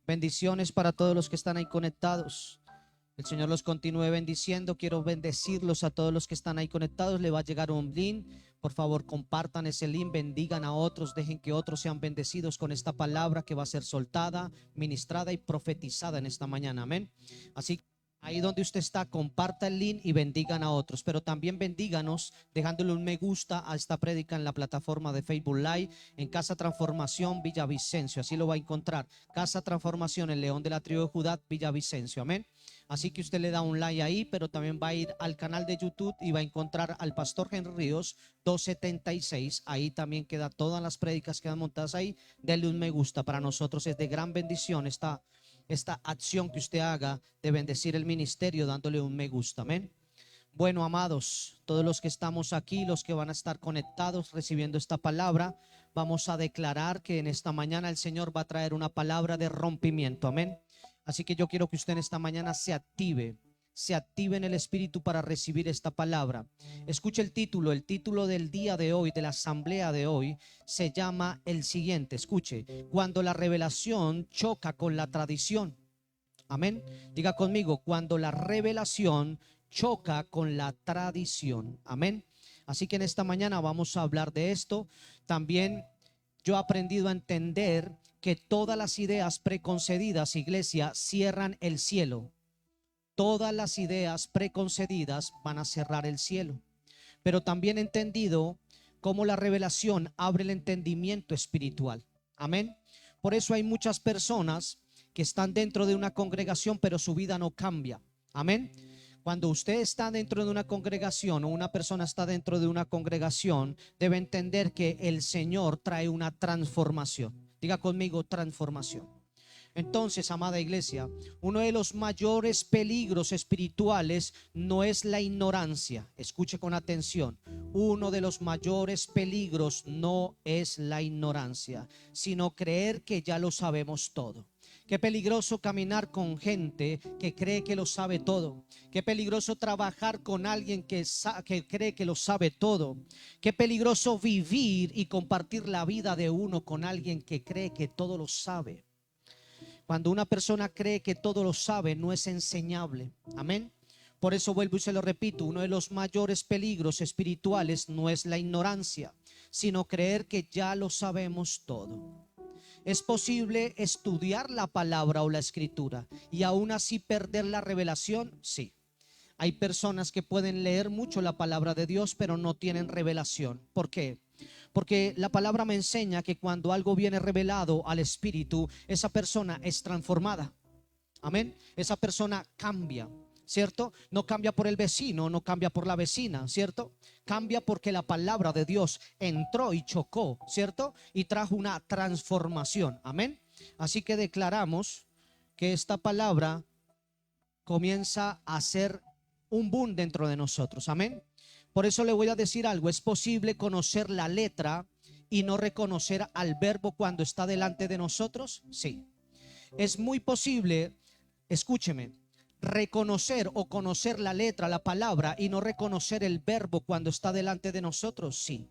Bendiciones para todos los que están ahí conectados. El Señor los continúe bendiciendo. Quiero bendecirlos a todos los que están ahí conectados. Le va a llegar un link. Por favor, compartan ese link, bendigan a otros, dejen que otros sean bendecidos con esta palabra que va a ser soltada, ministrada y profetizada en esta mañana. Amén. Así que ahí donde usted está, comparta el link y bendigan a otros, pero también bendíganos dejándole un me gusta a esta prédica en la plataforma de Facebook Live, en Casa Transformación Villavicencio. Así lo va a encontrar, Casa Transformación, el León de la tribu de Judá, Villavicencio. Amén. Así que usted le da un like ahí, pero también va a ir al canal de YouTube y va a encontrar al pastor Henry Ríos 276. Ahí también queda todas las prédicas que quedan montadas ahí. Denle un me gusta. Para nosotros es de gran bendición esta acción que usted haga de bendecir el ministerio dándole un me gusta. Amén. Bueno, amados, todos los que estamos aquí, los que van a estar conectados recibiendo esta palabra, vamos a declarar que en esta mañana el Señor va a traer una palabra de rompimiento. Amén. Así que yo quiero que usted en esta mañana se active en el Espíritu para recibir esta palabra. Escuche el título del día de hoy, de la asamblea de hoy, se llama el siguiente. Escuche: cuando la revelación choca con la tradición. Amén. Diga conmigo: cuando la revelación choca con la tradición. Amén. Así que en esta mañana vamos a hablar de esto. También yo he aprendido a entender que todas las ideas preconcebidas, iglesia, cierran el cielo. Todas las ideas preconcebidas van a cerrar el cielo. Pero también he entendido cómo la revelación abre el entendimiento espiritual. Amén. Por eso hay muchas personas que están dentro de una congregación, pero su vida no cambia. Amén. Cuando usted está dentro de una congregación o una persona está dentro de una congregación, debe entender que el Señor trae una transformación. Diga conmigo: transformación. Entonces, amada iglesia, uno de los mayores peligros espirituales no es la ignorancia. Escuche con atención. Uno de los mayores peligros no es la ignorancia, sino creer que ya lo sabemos todo. Qué peligroso caminar con gente que cree que lo sabe todo. Qué peligroso trabajar con alguien que cree que lo sabe todo. Qué peligroso vivir y compartir la vida de uno con alguien que cree que todo lo sabe. Cuando una persona cree que todo lo sabe, no es enseñable. Amén. Por eso vuelvo y se lo repito: uno de los mayores peligros espirituales no es la ignorancia, sino creer que ya lo sabemos todo. Es posible estudiar la palabra o la escritura y aún así perder la revelación. Sí. Hay personas que pueden leer mucho la palabra de Dios, pero no tienen revelación. ¿Por qué? Porque la palabra me enseña que cuando algo viene revelado al Espíritu, esa persona es transformada. Amén. Esa persona cambia, ¿cierto? No cambia por el vecino, no cambia por la vecina, ¿cierto? Cambia porque la palabra de Dios entró y chocó, ¿cierto? Y trajo una transformación. Amén. Así que declaramos que esta palabra comienza a ser un boom dentro de nosotros. Amén. Por eso le voy a decir algo: es posible conocer la letra y no reconocer al verbo cuando está delante de nosotros. Sí. Es muy posible, escúcheme, reconocer o conocer la letra, la palabra, y no reconocer el verbo cuando está delante de nosotros. Sí.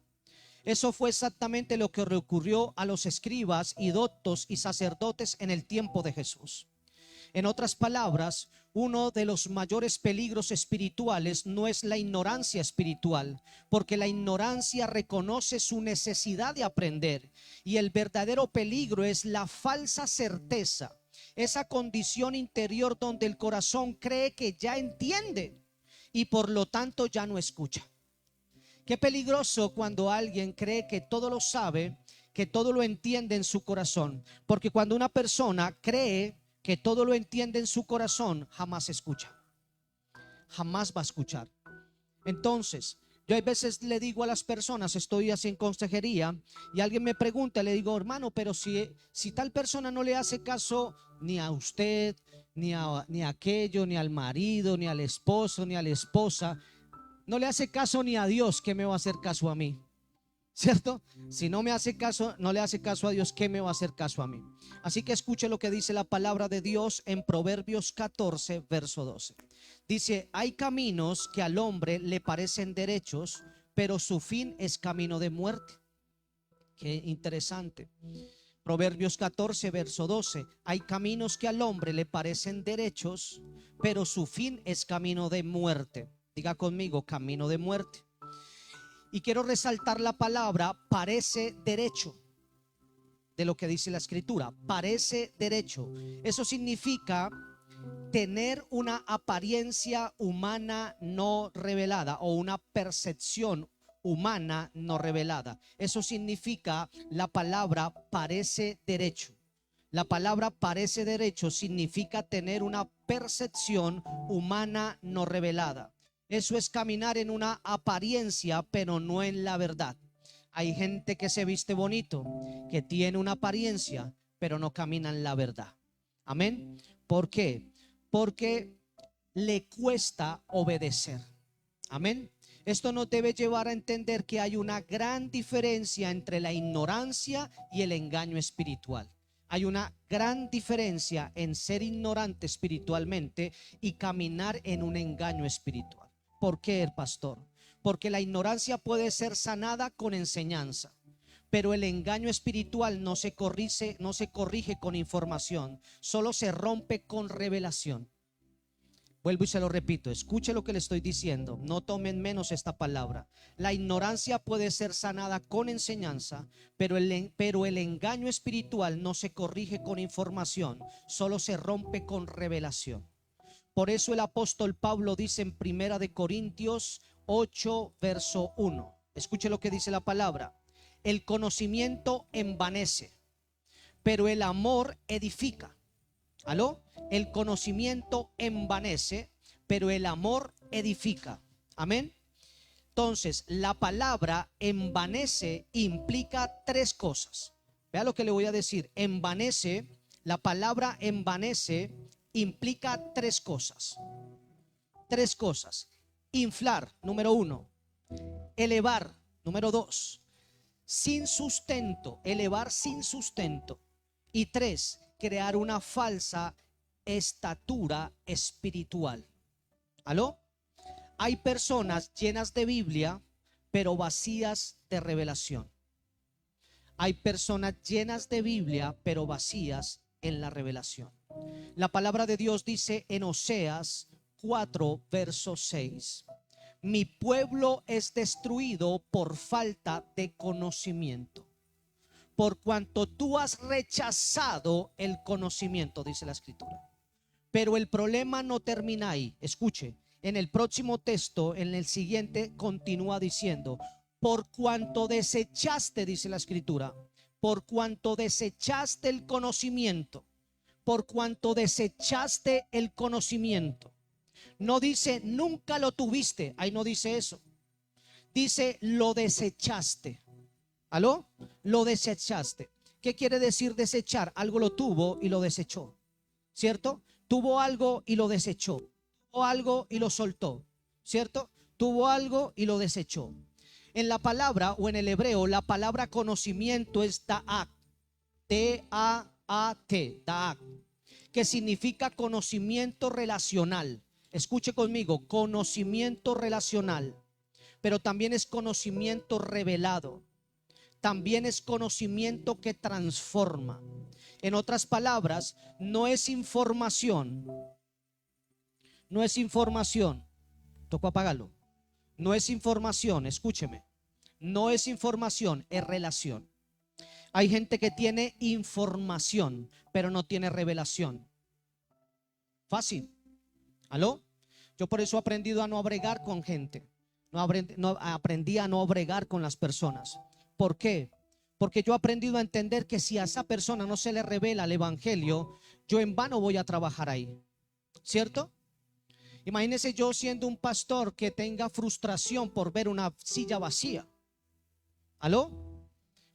Eso fue exactamente lo que ocurrió a los escribas y doctos y sacerdotes en el tiempo de Jesús. En otras palabras, uno de los mayores peligros espirituales no es la ignorancia espiritual, porque la ignorancia reconoce su necesidad de aprender, y el verdadero peligro es la falsa certeza, esa condición interior donde el corazón cree que ya entiende y por lo tanto ya no escucha. Qué peligroso cuando alguien cree que todo lo sabe, que todo lo entiende en su corazón, porque cuando una persona cree que todo lo entiende en su corazón, jamás escucha, jamás va a escuchar. Entonces, yo a veces le digo a las personas, estoy así en consejería, y alguien me pregunta, le digo: hermano, pero si tal persona no le hace caso ni a usted, ni a aquello, ni al marido, ni al esposo, ni a la esposa, no le hace caso ni a Dios, ¿qué me va a hacer caso a mí? ¿Cierto? Si no me hace caso, no le hace caso a Dios, ¿qué me va a hacer caso a mí? Así que escuche lo que dice la palabra de Dios en Proverbios 14, verso 12. Dice: hay caminos que al hombre le parecen derechos, pero su fin es camino de muerte. Qué interesante. Proverbios 14, verso 12. Hay caminos que al hombre le parecen derechos, pero su fin es camino de muerte. Diga conmigo, camino de muerte. Y quiero resaltar la palabra parece derecho de lo que dice la escritura. Parece derecho. Eso significa tener una apariencia humana no revelada o una percepción humana no revelada. Eso significa la palabra parece derecho. La palabra parece derecho significa tener una percepción humana no revelada. Eso es caminar en una apariencia, pero no en la verdad. Hay gente que se viste bonito, que tiene una apariencia, pero no camina en la verdad. Amén. ¿Por qué? Porque le cuesta obedecer. Amén. Esto nos debe llevar a entender que hay una gran diferencia entre la ignorancia y el engaño espiritual. Hay una gran diferencia en ser ignorante espiritualmente y caminar en un engaño espiritual. ¿Por qué, pastor? Porque la ignorancia puede ser sanada con enseñanza, pero el engaño espiritual no se corrige con información, solo se rompe con revelación. Vuelvo y se lo repito, escuche lo que le estoy diciendo, no tomen menos esta palabra. La ignorancia puede ser sanada con enseñanza, pero el engaño espiritual no se corrige con información, solo se rompe con revelación. Por eso el apóstol Pablo dice en 1 Corintios 8, verso 1. Escuche lo que dice la palabra. El conocimiento envanece, pero el amor edifica. ¿Aló? El conocimiento envanece, pero el amor edifica. Amén. Entonces, la palabra envanece implica tres cosas. Vea lo que le voy a decir. Envanece, la palabra envanece implica tres cosas. Tres cosas. Inflar, número uno. Elevar, número dos. Sin sustento, elevar sin sustento. Y tres, crear una falsa estatura espiritual. ¿Aló? Hay personas llenas de Biblia, pero vacías de revelación. Hay personas llenas de Biblia, pero vacías en la revelación. La palabra de Dios dice en Oseas 4, verso 6. Mi pueblo es destruido por falta de conocimiento. Por cuanto tú has rechazado el conocimiento, dice la escritura. Pero el problema no termina ahí. Escuche, en el próximo texto, en el siguiente, continúa diciendo, por cuanto desechaste, dice la escritura, por cuanto desechaste el conocimiento, por cuanto desechaste el conocimiento. No dice nunca lo tuviste, ahí no dice eso. Dice lo desechaste. ¿Aló? Lo desechaste. ¿Qué quiere decir desechar? Algo lo tuvo y lo desechó, ¿cierto? Tuvo algo y lo desechó. Tuvo algo y lo soltó, ¿cierto? Tuvo algo y lo desechó. En la palabra o en el hebreo, la palabra conocimiento es da'at. D-A-A-T, da'at, que significa conocimiento relacional. Escuche conmigo, conocimiento relacional, pero también es conocimiento revelado. También es conocimiento que transforma. En otras palabras, no es información. No es información. Toco apagarlo. No es información, escúcheme. No es información, es relación. Hay gente que tiene información, pero no tiene revelación. Fácil. ¿Aló? Yo por eso he aprendido a no bregar con gente. Aprendí a no bregar con las personas. ¿Por qué? Porque yo he aprendido a entender que si a esa persona no se le revela el evangelio, yo en vano voy a trabajar ahí, ¿cierto? Imagínese yo siendo un pastor que tenga frustración por ver una silla vacía. ¿Aló?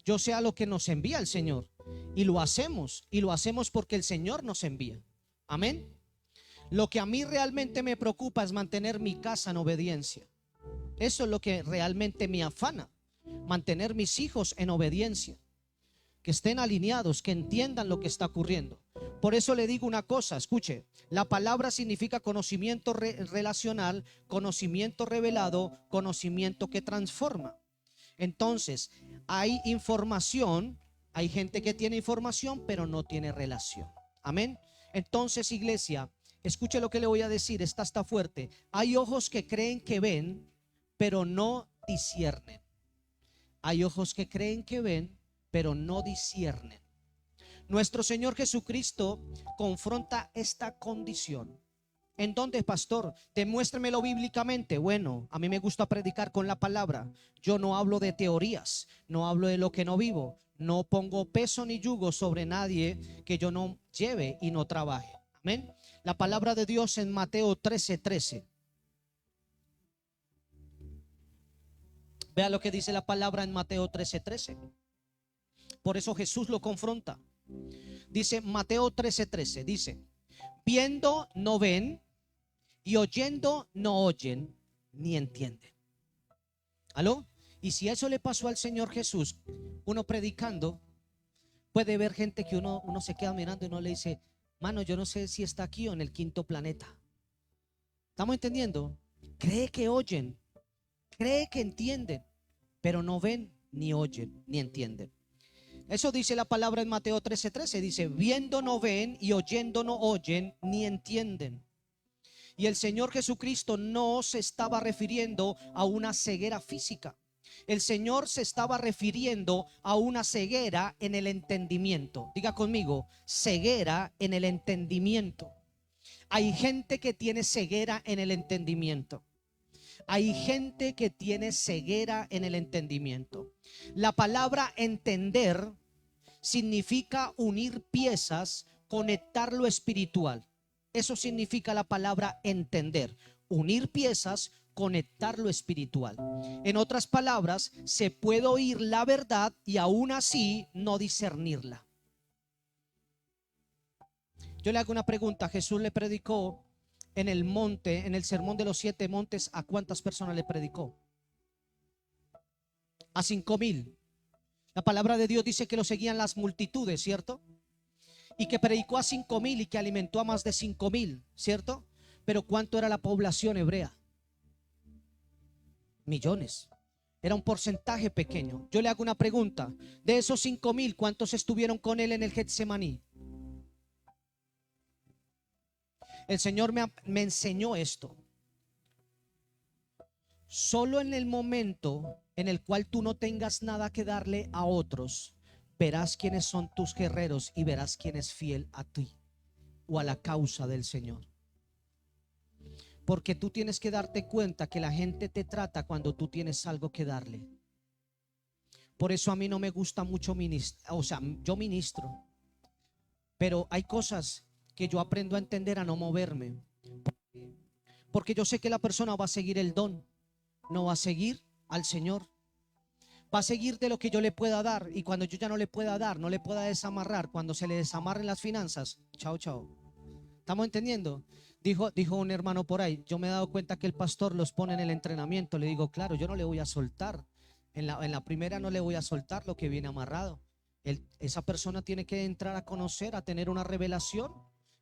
Yo sé a lo que nos envía el Señor y lo hacemos porque el Señor nos envía. Amén. Lo que a mí realmente me preocupa es mantener mi casa en obediencia. Eso es lo que realmente me afana. Mantener mis hijos en obediencia, que estén alineados, que entiendan lo que está ocurriendo. Por eso le digo una cosa, escuche, la palabra significa conocimiento relacional, conocimiento revelado, conocimiento que transforma. Entonces, hay información Hay gente que tiene información pero no tiene relación. Amén. Entonces, iglesia, escuche lo que le voy a decir. Esta está fuerte. Hay ojos que creen que ven pero no disciernen. Hay ojos que creen que ven pero no disciernen. Nuestro Señor Jesucristo confronta esta condición. ¿En dónde, pastor? Demuéstremelo bíblicamente. Bueno, a mí me gusta predicar con la palabra. Yo no hablo de teorías, no hablo de lo que no vivo. No pongo peso ni yugo sobre nadie que yo no lleve y no trabaje. Amén. La palabra de Dios en Mateo 13:13. Vea lo que dice la palabra en Mateo 13:13. Por eso Jesús lo confronta. Dice Mateo 13:13, dice: viendo no ven y oyendo no oyen ni entienden. ¿Aló? Y si eso le pasó al Señor Jesús, uno predicando, puede ver gente que uno se queda mirando y no le dice: mano, yo no sé si está aquí o en el quinto planeta. ¿Estamos entendiendo? Cree que oyen, cree que entienden, pero no ven, ni oyen, ni entienden. Eso dice la palabra en Mateo 13:13. Dice: viendo no ven y oyendo no oyen ni entienden. Y el Señor Jesucristo no se estaba refiriendo a una ceguera física. El Señor se estaba refiriendo a una ceguera en el entendimiento. Diga conmigo: ceguera en el entendimiento. Hay gente que tiene ceguera en el entendimiento. Hay gente que tiene ceguera en el entendimiento. La palabra entender significa unir piezas, conectar lo espiritual. Eso significa la palabra entender. Unir piezas, conectar lo espiritual. En otras palabras, se puede oír la verdad y aún así no discernirla. Yo le hago una pregunta. Jesús le predicó en el monte, en el sermón de los 7 montes, ¿a cuántas personas le predicó? A 5,000. La palabra de Dios dice que lo seguían las multitudes, ¿cierto? Y que predicó a 5,000 y que alimentó a más de 5,000, ¿cierto? Pero ¿cuánto era la población hebrea? Millones. Era un porcentaje pequeño. Yo le hago una pregunta. De esos 5,000, ¿cuántos estuvieron con él en el Getsemaní? El Señor me enseñó esto. Solo en el momento en el cual tú no tengas nada que darle a otros, verás quiénes son tus guerreros y verás quién es fiel a ti o a la causa del Señor. Porque tú tienes que darte cuenta que la gente te trata cuando tú tienes algo que darle. Por eso a mí no me gusta mucho ministrar. O sea, yo ministro, pero hay cosas que yo aprendo a entender, a no moverme, porque yo sé que la persona va a seguir el don, no va a seguir al Señor. Va a seguir de lo que yo le pueda dar. Y cuando yo ya no le pueda dar, no le pueda desamarrar, cuando se le desamarren las finanzas, chao, chao. ¿Estamos entendiendo? Dijo un hermano por ahí: yo me he dado cuenta que el pastor los pone en el entrenamiento. Le digo: claro, yo no le voy a soltar. En la primera no le voy a soltar lo que viene amarrado. Esa persona tiene que entrar a conocer, a tener una revelación.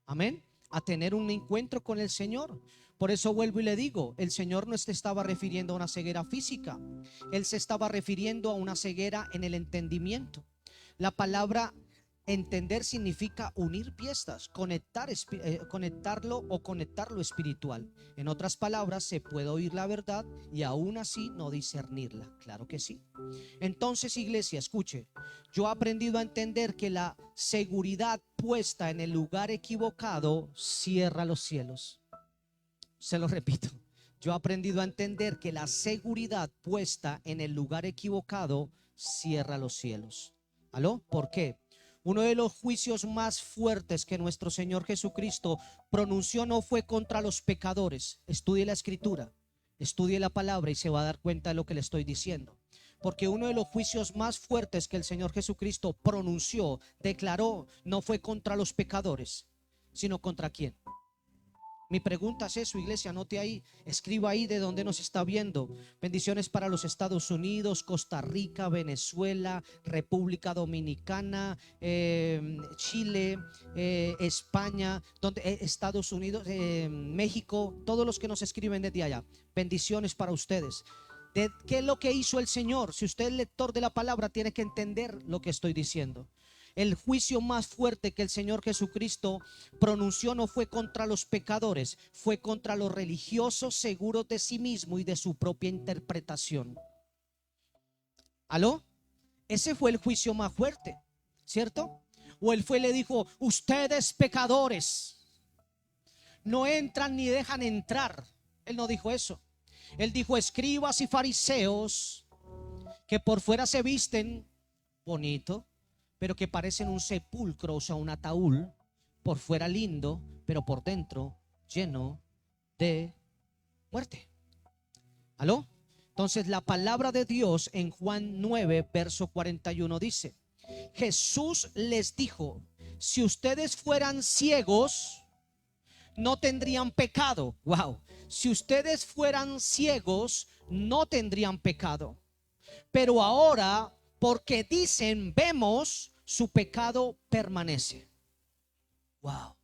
Amén. A tener un encuentro con el Señor. Por eso vuelvo y le digo: el Señor no se estaba refiriendo a una ceguera física. Él se estaba refiriendo a una ceguera en el entendimiento. La palabra entender significa unir piezas, conectarlo o conectar lo espiritual. En otras palabras, se puede oír la verdad y aún así no discernirla. Claro que sí. Entonces, iglesia, escuche. Yo he aprendido a entender que la seguridad puesta en el lugar equivocado cierra los cielos. Se lo repito. Yo he aprendido a entender que la seguridad puesta en el lugar equivocado cierra los cielos. ¿Aló? ¿Por qué? Uno de los juicios más fuertes que nuestro Señor Jesucristo pronunció no fue contra los pecadores. Estudie la escritura, estudie la palabra y se va a dar cuenta de lo que le estoy diciendo. Porque uno de los juicios más fuertes que el Señor Jesucristo pronunció, declaró, no fue contra los pecadores, sino contra ¿quién? Mi pregunta es eso, iglesia, anote ahí, escriba ahí de donde nos está viendo. Bendiciones para los Estados Unidos, Costa Rica, Venezuela, República Dominicana, Chile, España, Estados Unidos, México, todos los que nos escriben desde allá. Bendiciones para ustedes. de qué es lo que hizo el Señor. Si usted es lector de la palabra, tiene que entender lo que estoy diciendo. El juicio más fuerte que el Señor Jesucristo pronunció no fue contra los pecadores, fue contra los religiosos seguros de sí mismo y de su propia interpretación. ¿Aló? Ese fue el juicio más fuerte, ¿cierto? O él fue y le dijo: ustedes pecadores no entran ni dejan entrar. Él no dijo eso. Él dijo: escribas y fariseos, que por fuera se visten bonito, pero que parecen un sepulcro, o sea, un ataúd, por fuera lindo, pero por dentro lleno de muerte. ¿Aló? Entonces la palabra de Dios en Juan 9, verso 41 dice: Jesús les dijo: si ustedes fueran ciegos, no tendrían pecado. Wow. Si ustedes fueran ciegos, no tendrían pecado. Pero ahora, porque dicen vemos, su pecado permanece. Wow,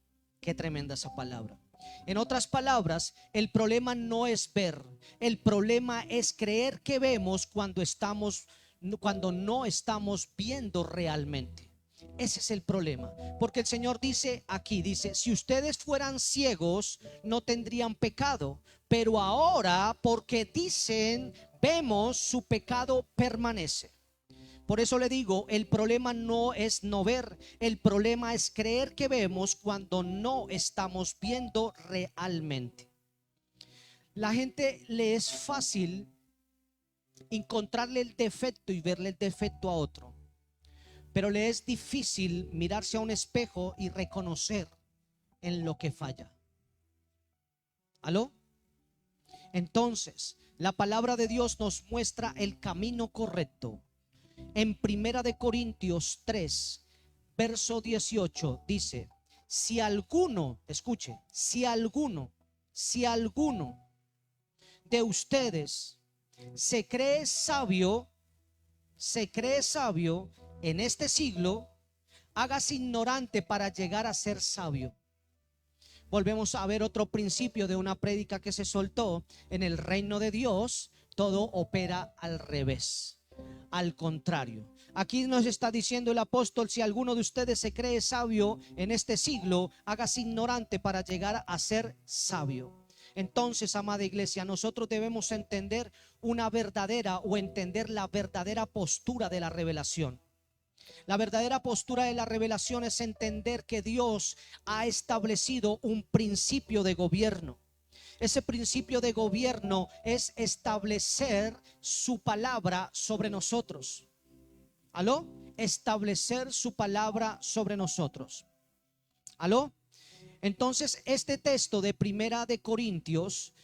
qué tremenda esa palabra. En otras palabras, el problema no es ver, el problema es creer que vemos cuando no estamos viendo realmente. Ese es el problema, porque el Señor dice aquí, dice: si ustedes fueran ciegos, no tendrían pecado, pero ahora, porque dicen vemos, su pecado permanece. Por eso le digo, el problema no es no ver, el problema es creer que vemos cuando no estamos viendo realmente. La gente le es fácil encontrarle el defecto y verle el defecto a otro, pero le es difícil mirarse a un espejo y reconocer en lo que falla. ¿Aló? Entonces, la palabra de Dios nos muestra el camino correcto. En Primera de Corintios 3, verso 18 dice: si alguno, escuche, si alguno de ustedes se cree sabio en este siglo, hágase ignorante para llegar a ser sabio. Volvemos a ver otro principio de una prédica que se soltó. En el reino de Dios todo opera al revés, al contrario. Aquí nos está diciendo el apóstol: si alguno de ustedes se cree sabio en este siglo, hágase ignorante para llegar a ser sabio. Entonces, amada iglesia, nosotros debemos entender una verdadera, o entender la verdadera postura de la revelación. La verdadera postura de la revelación es entender que Dios ha establecido un principio de gobierno. Ese principio de gobierno es establecer su palabra sobre nosotros. ¿Aló? Establecer su palabra sobre nosotros. ¿Aló? Entonces, este texto de Primera de Corintios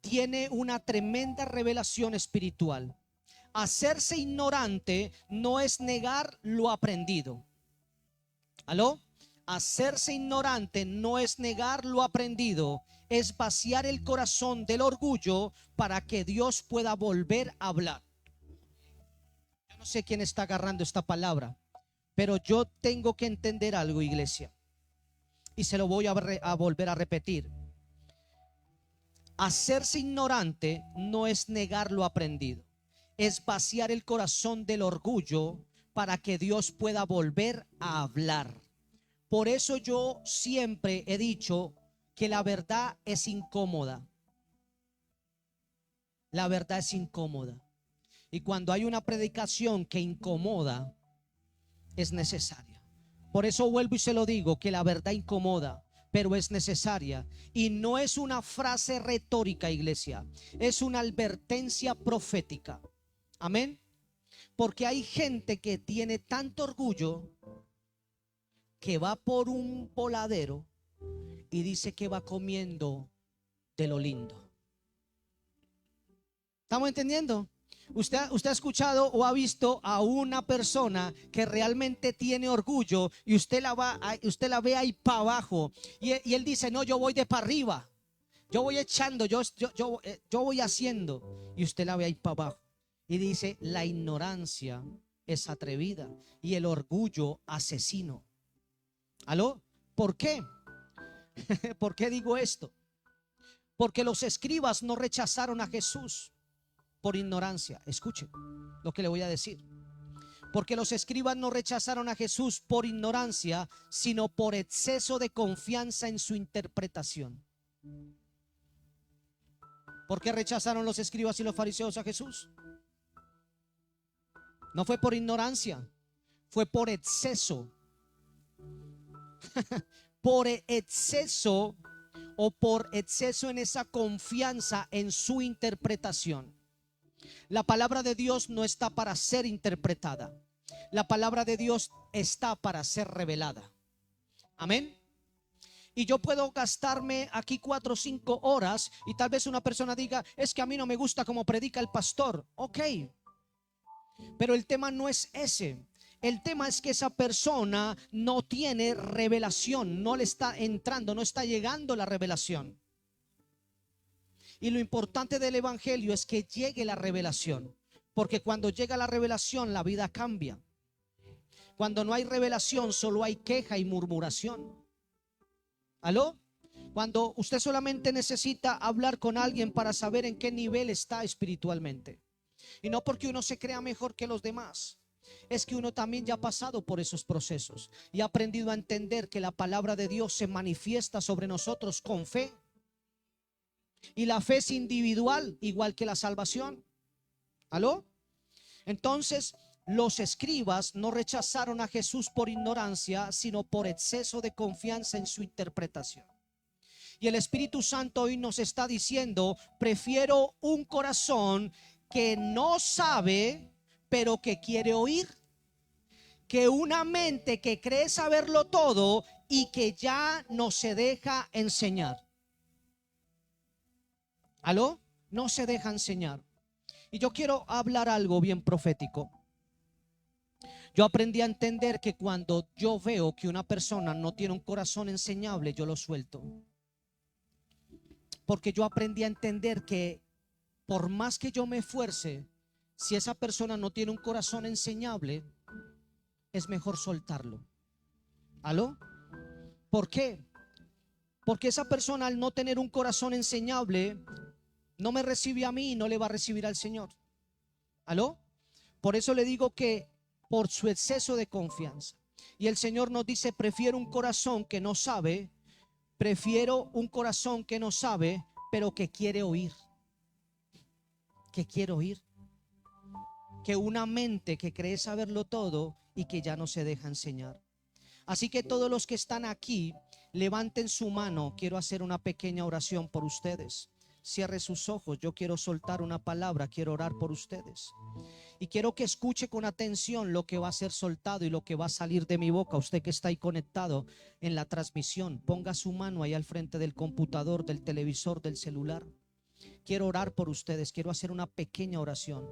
tiene una tremenda revelación espiritual. Hacerse ignorante no es negar lo aprendido. ¿Aló? Hacerse ignorante no es negar lo aprendido, es vaciar el corazón del orgullo para que Dios pueda volver a hablar. Yo no sé quién está agarrando esta palabra, pero yo tengo que entender algo, iglesia, y se lo voy a volver a repetir. Hacerse ignorante no es negar lo aprendido, es vaciar el corazón del orgullo para que Dios pueda volver a hablar. Por eso yo siempre he dicho que la verdad es incómoda. La verdad es incómoda. Y cuando hay una predicación que incomoda, es necesaria. Por eso vuelvo y se lo digo, que la verdad incomoda, pero es necesaria. Y no es una frase retórica, iglesia, es una advertencia profética. Amén. Porque hay gente que tiene tanto orgullo que va por un voladero y dice que va comiendo de lo lindo. ¿Estamos entendiendo? Usted ha escuchado o ha visto a una persona que realmente tiene orgullo y usted la ve ahí para abajo y él dice: no, yo voy de para arriba, yo voy echando, yo voy haciendo, y usted la ve ahí para abajo y dice: la ignorancia es atrevida y el orgullo asesino. ¿Aló? ¿Por qué? ¿Por qué digo esto? Porque los escribas no rechazaron a Jesús. por ignorancia. Escuche lo que le voy a decir. Porque los escribas no rechazaron a Jesús por ignorancia, sino por exceso de confianza en su interpretación. ¿Por qué rechazaron los escribas y los fariseos a Jesús? No fue por ignorancia, fue por exceso. Por exceso o por exceso en esa confianza en su interpretación. La palabra de Dios no está para ser interpretada. La palabra de Dios está para ser revelada. Amén. Y yo puedo gastarme aquí 4 o 5 horas y tal vez una persona diga, es que a mí no me gusta cómo predica el pastor. Ok, pero el tema no es ese. El tema es que esa persona no tiene revelación, no le está entrando, no está llegando la revelación. Y lo importante del evangelio es que llegue la revelación, porque cuando llega la revelación la vida cambia. Cuando no hay revelación solo hay queja y murmuración. ¿Aló? Cuando usted solamente necesita hablar con alguien para saber en qué nivel está espiritualmente. Y no porque uno se crea mejor que los demás. Es que uno también ya ha pasado por esos procesos y ha aprendido a entender que la palabra de Dios se manifiesta sobre nosotros con fe. Y la fe es individual, igual que la salvación. ¿Aló? Entonces, los escribas no rechazaron a Jesús por ignorancia, sino por exceso de confianza en su interpretación. Y el Espíritu Santo hoy nos está diciendo, prefiero un corazón que no sabe, pero que quiere oír, que una mente que cree saberlo todo y que ya no se deja enseñar. ¿Aló? No se deja enseñar. Y yo quiero hablar algo bien profético. Yo aprendí a entender que cuando yo veo que una persona no tiene un corazón enseñable, yo lo suelto. Porque yo aprendí a entender que por más que yo me esfuerce, si esa persona no tiene un corazón enseñable, es mejor soltarlo. ¿Aló? ¿Por qué? Porque esa persona, al no tener un corazón enseñable, no me recibe a mí y no le va a recibir al Señor. ¿Aló? Por eso le digo que por su exceso de confianza. Y el Señor nos dice, prefiero un corazón que no sabe, pero que quiere oír. Que quiere oír. Que una mente que cree saberlo todo y que ya no se deja enseñar. Así que todos los que están aquí, levanten su mano. Quiero hacer una pequeña oración por ustedes. Cierre sus ojos. Yo quiero soltar una palabra. Quiero orar por ustedes. Y quiero que escuche con atención lo que va a ser soltado y lo que va a salir de mi boca. Usted que está ahí conectado en la transmisión, ponga su mano ahí al frente del computador, del televisor, del celular. Quiero orar por ustedes. Quiero hacer una pequeña oración.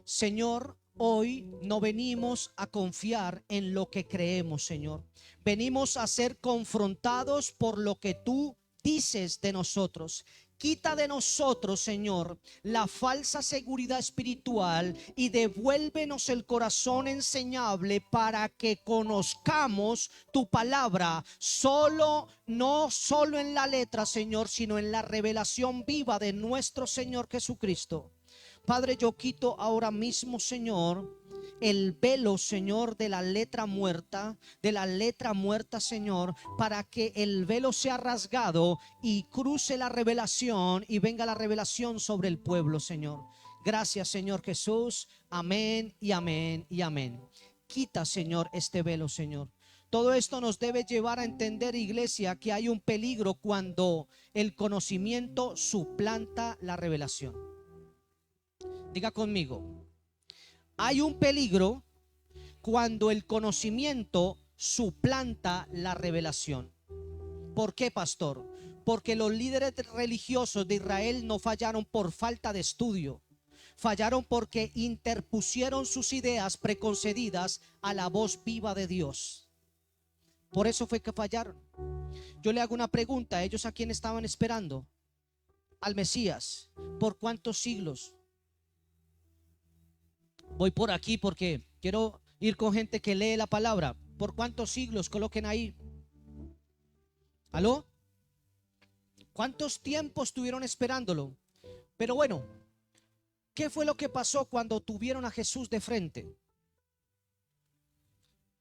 Señor, hoy no venimos a confiar en lo que creemos, Señor. Venimos a ser confrontados por lo que tú dices de nosotros. Quita de nosotros, Señor, la falsa seguridad espiritual y devuélvenos el corazón enseñable para que conozcamos tu palabra, no solo en la letra, Señor, sino en la revelación viva de nuestro Señor Jesucristo. Padre, yo quito ahora mismo, Señor, el velo, Señor, de la letra muerta, Señor, para que el velo sea rasgado y cruce la revelación y venga la revelación sobre el pueblo, Señor. Gracias, Señor Jesús. Amén y amén y amén. Quita, Señor, este velo, Señor. Todo esto nos debe llevar a entender, iglesia, que hay un peligro cuando el conocimiento suplanta la revelación. Diga conmigo. Hay un peligro cuando el conocimiento suplanta la revelación. ¿Por qué, pastor? Porque los líderes religiosos de Israel no fallaron por falta de estudio. Fallaron porque interpusieron sus ideas preconcebidas a la voz viva de Dios. Por eso fue que fallaron. Yo le hago una pregunta. ¿Ellos a quién estaban esperando? Al Mesías. ¿Por cuántos siglos? Voy por aquí porque quiero ir con gente que lee la palabra. ¿Por cuántos siglos? Coloquen ahí. ¿Aló? ¿Cuántos tiempos estuvieron esperándolo? Pero bueno, ¿Qué fue lo que pasó cuando tuvieron a Jesús de frente?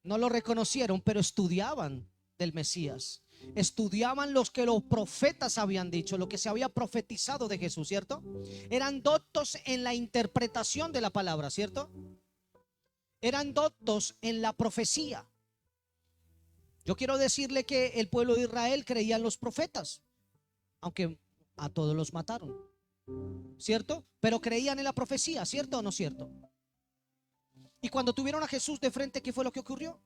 No lo reconocieron, pero estudiaban del Mesías. Estudiaban los que los profetas habían dicho, lo que se había profetizado de Jesús, ¿cierto? Eran doctos en la interpretación de la palabra, ¿cierto? Eran doctos en la profecía. Yo quiero decirle que el pueblo de Israel creía en los profetas, aunque a todos los mataron, ¿cierto? Pero creían en la profecía, ¿cierto o no cierto? Y cuando tuvieron a Jesús de frente, ¿qué fue lo que ocurrió?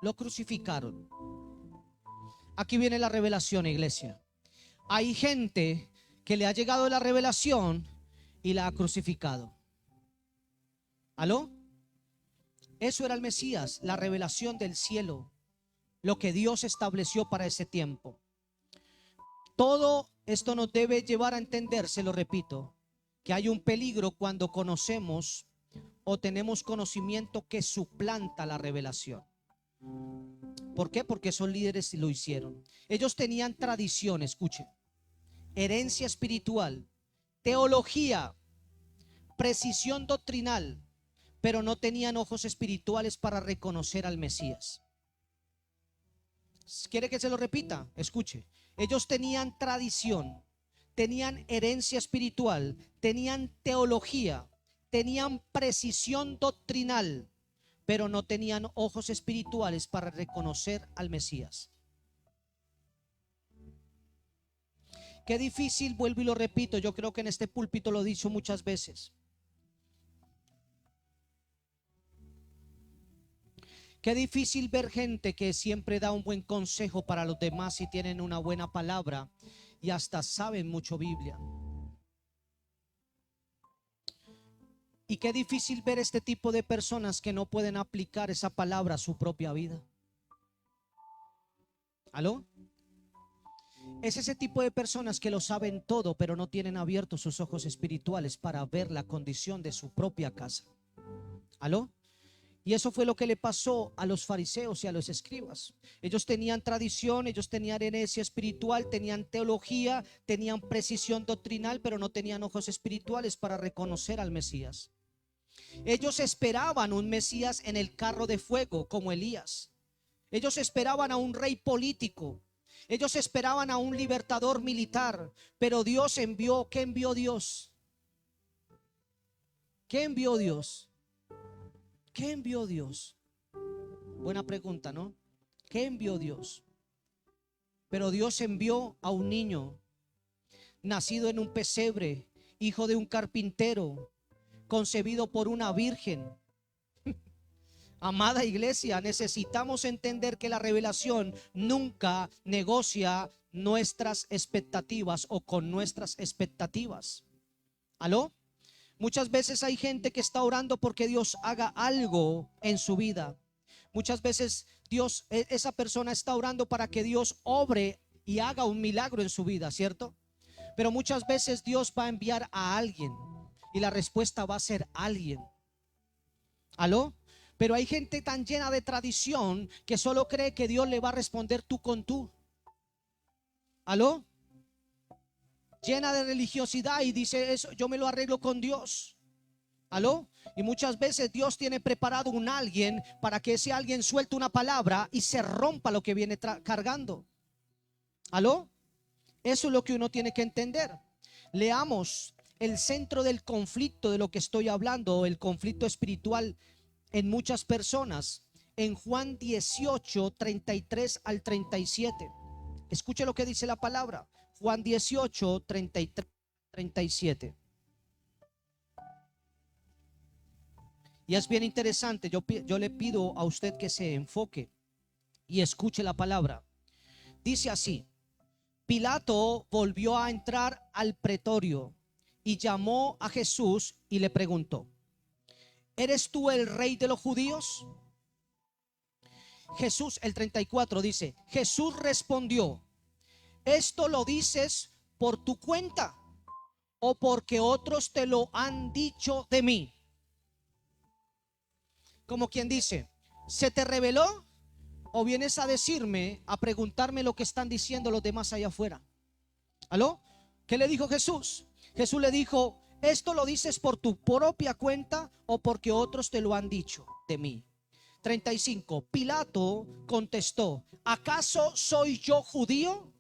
Lo crucificaron. Aquí viene la revelación, iglesia. Hay gente que le ha llegado la revelación y la ha crucificado. ¿Aló? Eso era el Mesías, la revelación del cielo, lo que Dios estableció para ese tiempo. Todo esto nos debe llevar a entender, se lo repito, que hay un peligro cuando conocemos o tenemos conocimiento que suplanta la revelación. ¿Por qué? Porque son líderes y lo hicieron. Ellos tenían tradición, escuche, herencia espiritual, teología, precisión doctrinal, pero no tenían ojos espirituales para reconocer al Mesías. ¿Quiere que se lo repita? Escuche. Ellos tenían tradición, tenían herencia espiritual, tenían teología, tenían precisión doctrinal, pero no tenían ojos espirituales para reconocer al Mesías. Qué difícil, vuelvo y lo repito, yo creo que en este púlpito lo he dicho muchas veces. Qué difícil ver gente que siempre da un buen consejo para los demás y tienen una buena palabra y hasta saben mucho Biblia. Y qué difícil ver este tipo de personas que no pueden aplicar esa palabra a su propia vida. ¿Aló? Es ese tipo de personas que lo saben todo, pero no tienen abiertos sus ojos espirituales para ver la condición de su propia casa. ¿Aló? Y eso fue lo que le pasó a los fariseos y a los escribas. Ellos tenían tradición, ellos tenían herencia espiritual, tenían teología, tenían precisión doctrinal, pero no tenían ojos espirituales para reconocer al Mesías. Ellos esperaban un Mesías en el carro de fuego como Elías. Ellos esperaban a un rey político. Ellos esperaban a un libertador militar. Pero Dios envió, ¿qué envió Dios? ¿Qué envió Dios? ¿Qué envió Dios? Buena pregunta, ¿no? ¿Qué envió Dios? Pero Dios envió a un niño nacido en un pesebre, hijo de un carpintero, concebido por una virgen. Amada iglesia, necesitamos entender que la revelación nunca negocia nuestras expectativas o con nuestras expectativas. ¿Aló? Muchas veces hay gente que está orando porque Dios haga algo en su vida. Muchas veces esa persona está orando para que Dios obre y haga un milagro en su vida, ¿cierto? Pero muchas veces Dios va a enviar a alguien y la respuesta va a ser alguien. ¿Aló? Pero hay gente tan llena de tradición que solo cree que Dios le va a responder tú con tú. ¿Aló? Llena de religiosidad y dice eso, yo me lo arreglo con Dios. ¿Aló? Y muchas veces Dios tiene preparado un alguien para que ese alguien suelte una palabra y se rompa lo que viene cargando. ¿Aló? Eso es lo que uno tiene que entender. Leamos el centro del conflicto de lo que estoy hablando, el conflicto espiritual en muchas personas, en Juan 18, 33 al 37. Escuche lo que dice la palabra. Juan 18, 33, 37. Y es bien interesante, yo le pido a usted que se enfoque y escuche la palabra. Dice así: Pilato volvió a entrar al pretorio y llamó a Jesús y le preguntó: ¿eres tú el rey de los judíos? Jesús, el 34 dice, Jesús respondió: ¿esto lo dices por tu cuenta o porque otros te lo han dicho de mí? Como quien dice, ¿se te reveló o vienes a decirme, a preguntarme lo que están diciendo los demás allá afuera? ¿Aló? ¿Qué le dijo Jesús? Jesús le dijo: ¿esto lo dices por tu propia cuenta o porque otros te lo han dicho de mí? 35. Pilato contestó: ¿acaso soy yo judío?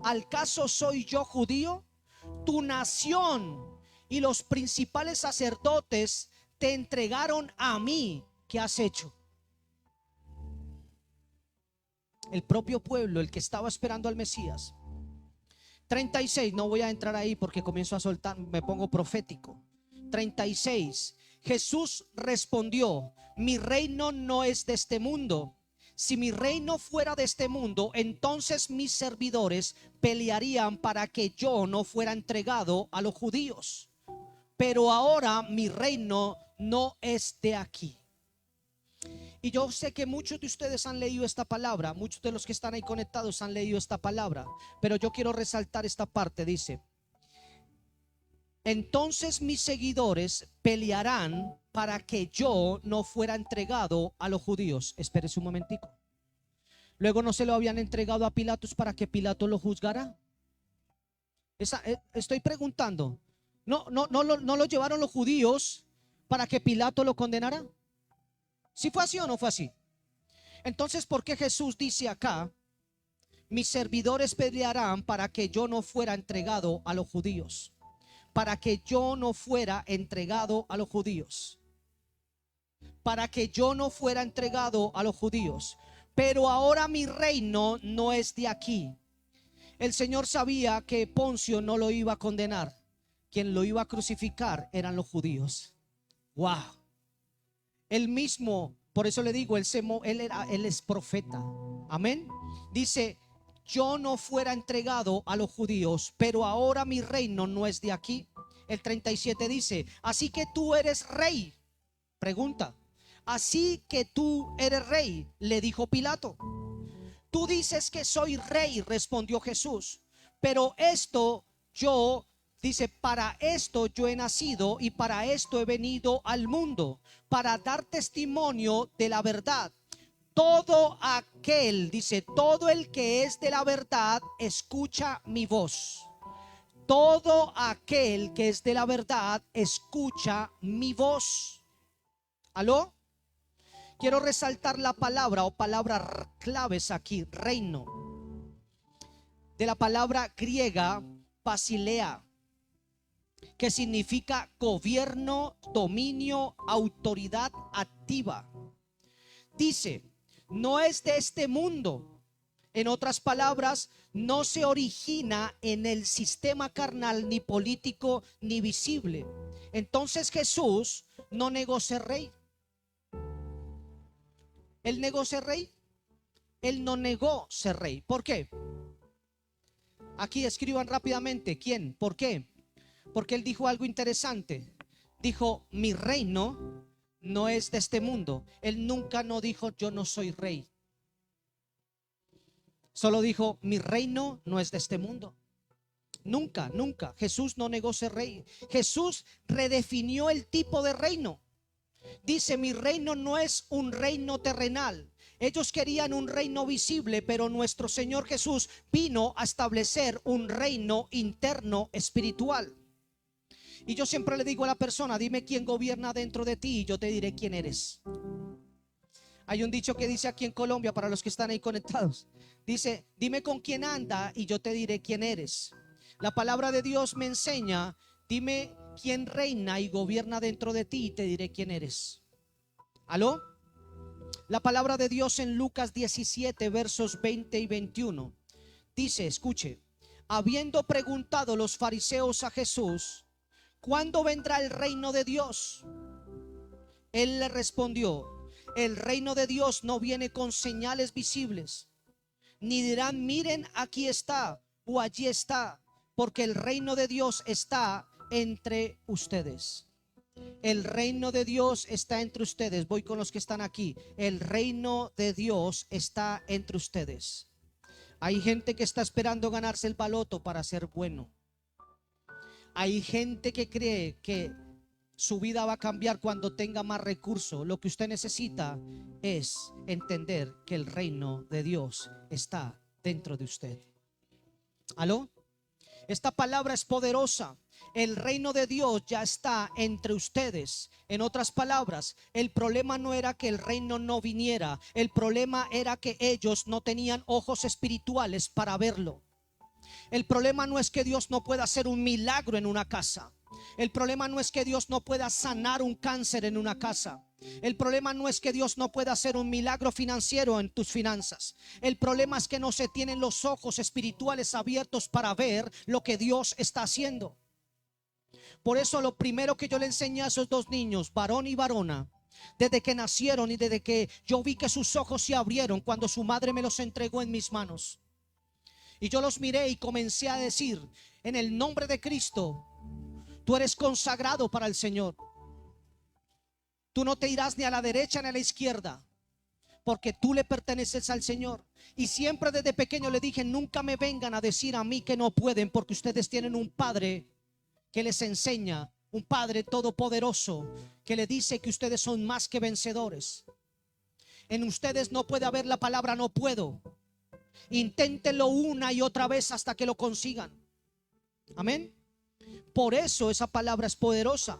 ¿Acaso soy yo judío? Tu nación y los principales sacerdotes te entregaron a mí. ¿Qué has hecho? El propio pueblo, el que estaba esperando al Mesías. 36, no voy a entrar ahí porque comienzo a soltar, me pongo profético. 36. Jesús respondió: mi reino no es de este mundo. Si mi reino fuera de este mundo, entonces mis servidores pelearían para que yo no fuera entregado a los judíos. Pero ahora mi reino no es de aquí. Y yo sé que muchos de ustedes han leído esta palabra, muchos de los que están ahí conectados han leído esta palabra, pero yo quiero resaltar esta parte. Dice: entonces mis seguidores pelearán para que yo no fuera entregado a los judíos. Espérese un momentico. Luego no se lo habían entregado a Pilatos para que Pilato lo juzgara. Estoy preguntando, ¿no lo llevaron los judíos para que Pilato lo condenara? ¿Sí fue así o no fue así? Entonces, ¿por qué Jesús dice acá: mis servidores pelearán para que yo no fuera entregado a los judíos? Para que yo no fuera entregado a los judíos. Para que yo no fuera entregado a los judíos. Pero ahora mi reino no es de aquí. El Señor sabía que Poncio no lo iba a condenar. Quien lo iba a crucificar eran los judíos. Wow. Él mismo, por eso le digo, él es profeta. Amén. Dice: yo no fuera entregado a los judíos, pero ahora mi reino no es de aquí. El 37 dice: así que tú eres rey. Pregunta: así que tú eres rey, le dijo Pilato. Tú dices que soy rey, respondió Jesús, pero dice, para esto yo he nacido y para esto he venido al mundo, para dar testimonio de la verdad. Todo aquel, dice, todo el que es de la verdad, escucha mi voz. Todo aquel que es de la verdad, escucha mi voz. ¿Aló? Quiero resaltar la palabra o palabras claves aquí: reino. De la palabra griega basilea, que significa gobierno, dominio, autoridad activa. Dice: no es de este mundo. En otras palabras, no se origina en el sistema carnal, ni político, ni visible. Entonces Jesús no negó ser rey. Él negó ser rey. Él no negó ser rey. ¿Por qué? Aquí escriban rápidamente. ¿Quién? ¿Por qué? Porque él dijo algo interesante. Dijo: mi reino no es de este mundo. Él nunca no dijo: yo no soy rey. Solo dijo: mi reino no es de este mundo. Nunca, nunca. Jesús no negó ser rey. Jesús redefinió el tipo de reino. Dice: mi reino no es un reino terrenal. Ellos querían un reino visible, pero nuestro Señor Jesús vino a establecer un reino interno espiritual. Y yo siempre le digo a la persona: dime quién gobierna dentro de ti y yo te diré quién eres. Hay un dicho que dice aquí en Colombia, para los que están ahí conectados, dice: dime con quién anda y yo te diré quién eres. La palabra de Dios me enseña: dime quién reina y gobierna dentro de ti y te diré quién eres. ¿Aló? La palabra de Dios en Lucas 17 versos 20 y 21 dice, escuche: habiendo preguntado los fariseos a Jesús: ¿cuándo vendrá el reino de Dios? Él le respondió: el reino de Dios no viene con señales visibles, ni dirán: miren, aquí está o allí está, porque el reino de Dios está entre ustedes. El reino de Dios está entre ustedes. Voy con los que están aquí. El reino de Dios está entre ustedes. Hay gente que está esperando ganarse el baloto para ser bueno. Hay gente que cree que su vida va a cambiar cuando tenga más recursos. Lo que usted necesita es entender que el reino de Dios está dentro de usted. ¿Aló? Esta palabra es poderosa. El reino de Dios ya está entre ustedes. En otras palabras, el problema no era que el reino no viniera. El problema era que ellos no tenían ojos espirituales para verlo. El problema no es que Dios no pueda hacer un milagro en una casa. El problema no es que Dios no pueda sanar un cáncer en una casa. El problema no es que Dios no pueda hacer un milagro financiero en tus finanzas. El problema es que no se tienen los ojos espirituales abiertos para ver lo que Dios está haciendo. Por eso lo primero que yo le enseñé a esos dos niños, varón y varona, desde que nacieron y desde que yo vi que sus ojos se abrieron cuando su madre me los entregó en mis manos, y yo los miré y comencé a decir: en el nombre de Cristo, tú eres consagrado para el Señor. Tú no te irás ni a la derecha ni a la izquierda, porque tú le perteneces al Señor. Y siempre desde pequeño le dije: nunca me vengan a decir a mí que no pueden, porque ustedes tienen un Padre que les enseña, un Padre todopoderoso que le dice que ustedes son más que vencedores. En ustedes no puede haber la palabra no puedo. Inténtenlo una y otra vez hasta que lo consigan. Amén. Por eso esa palabra es poderosa.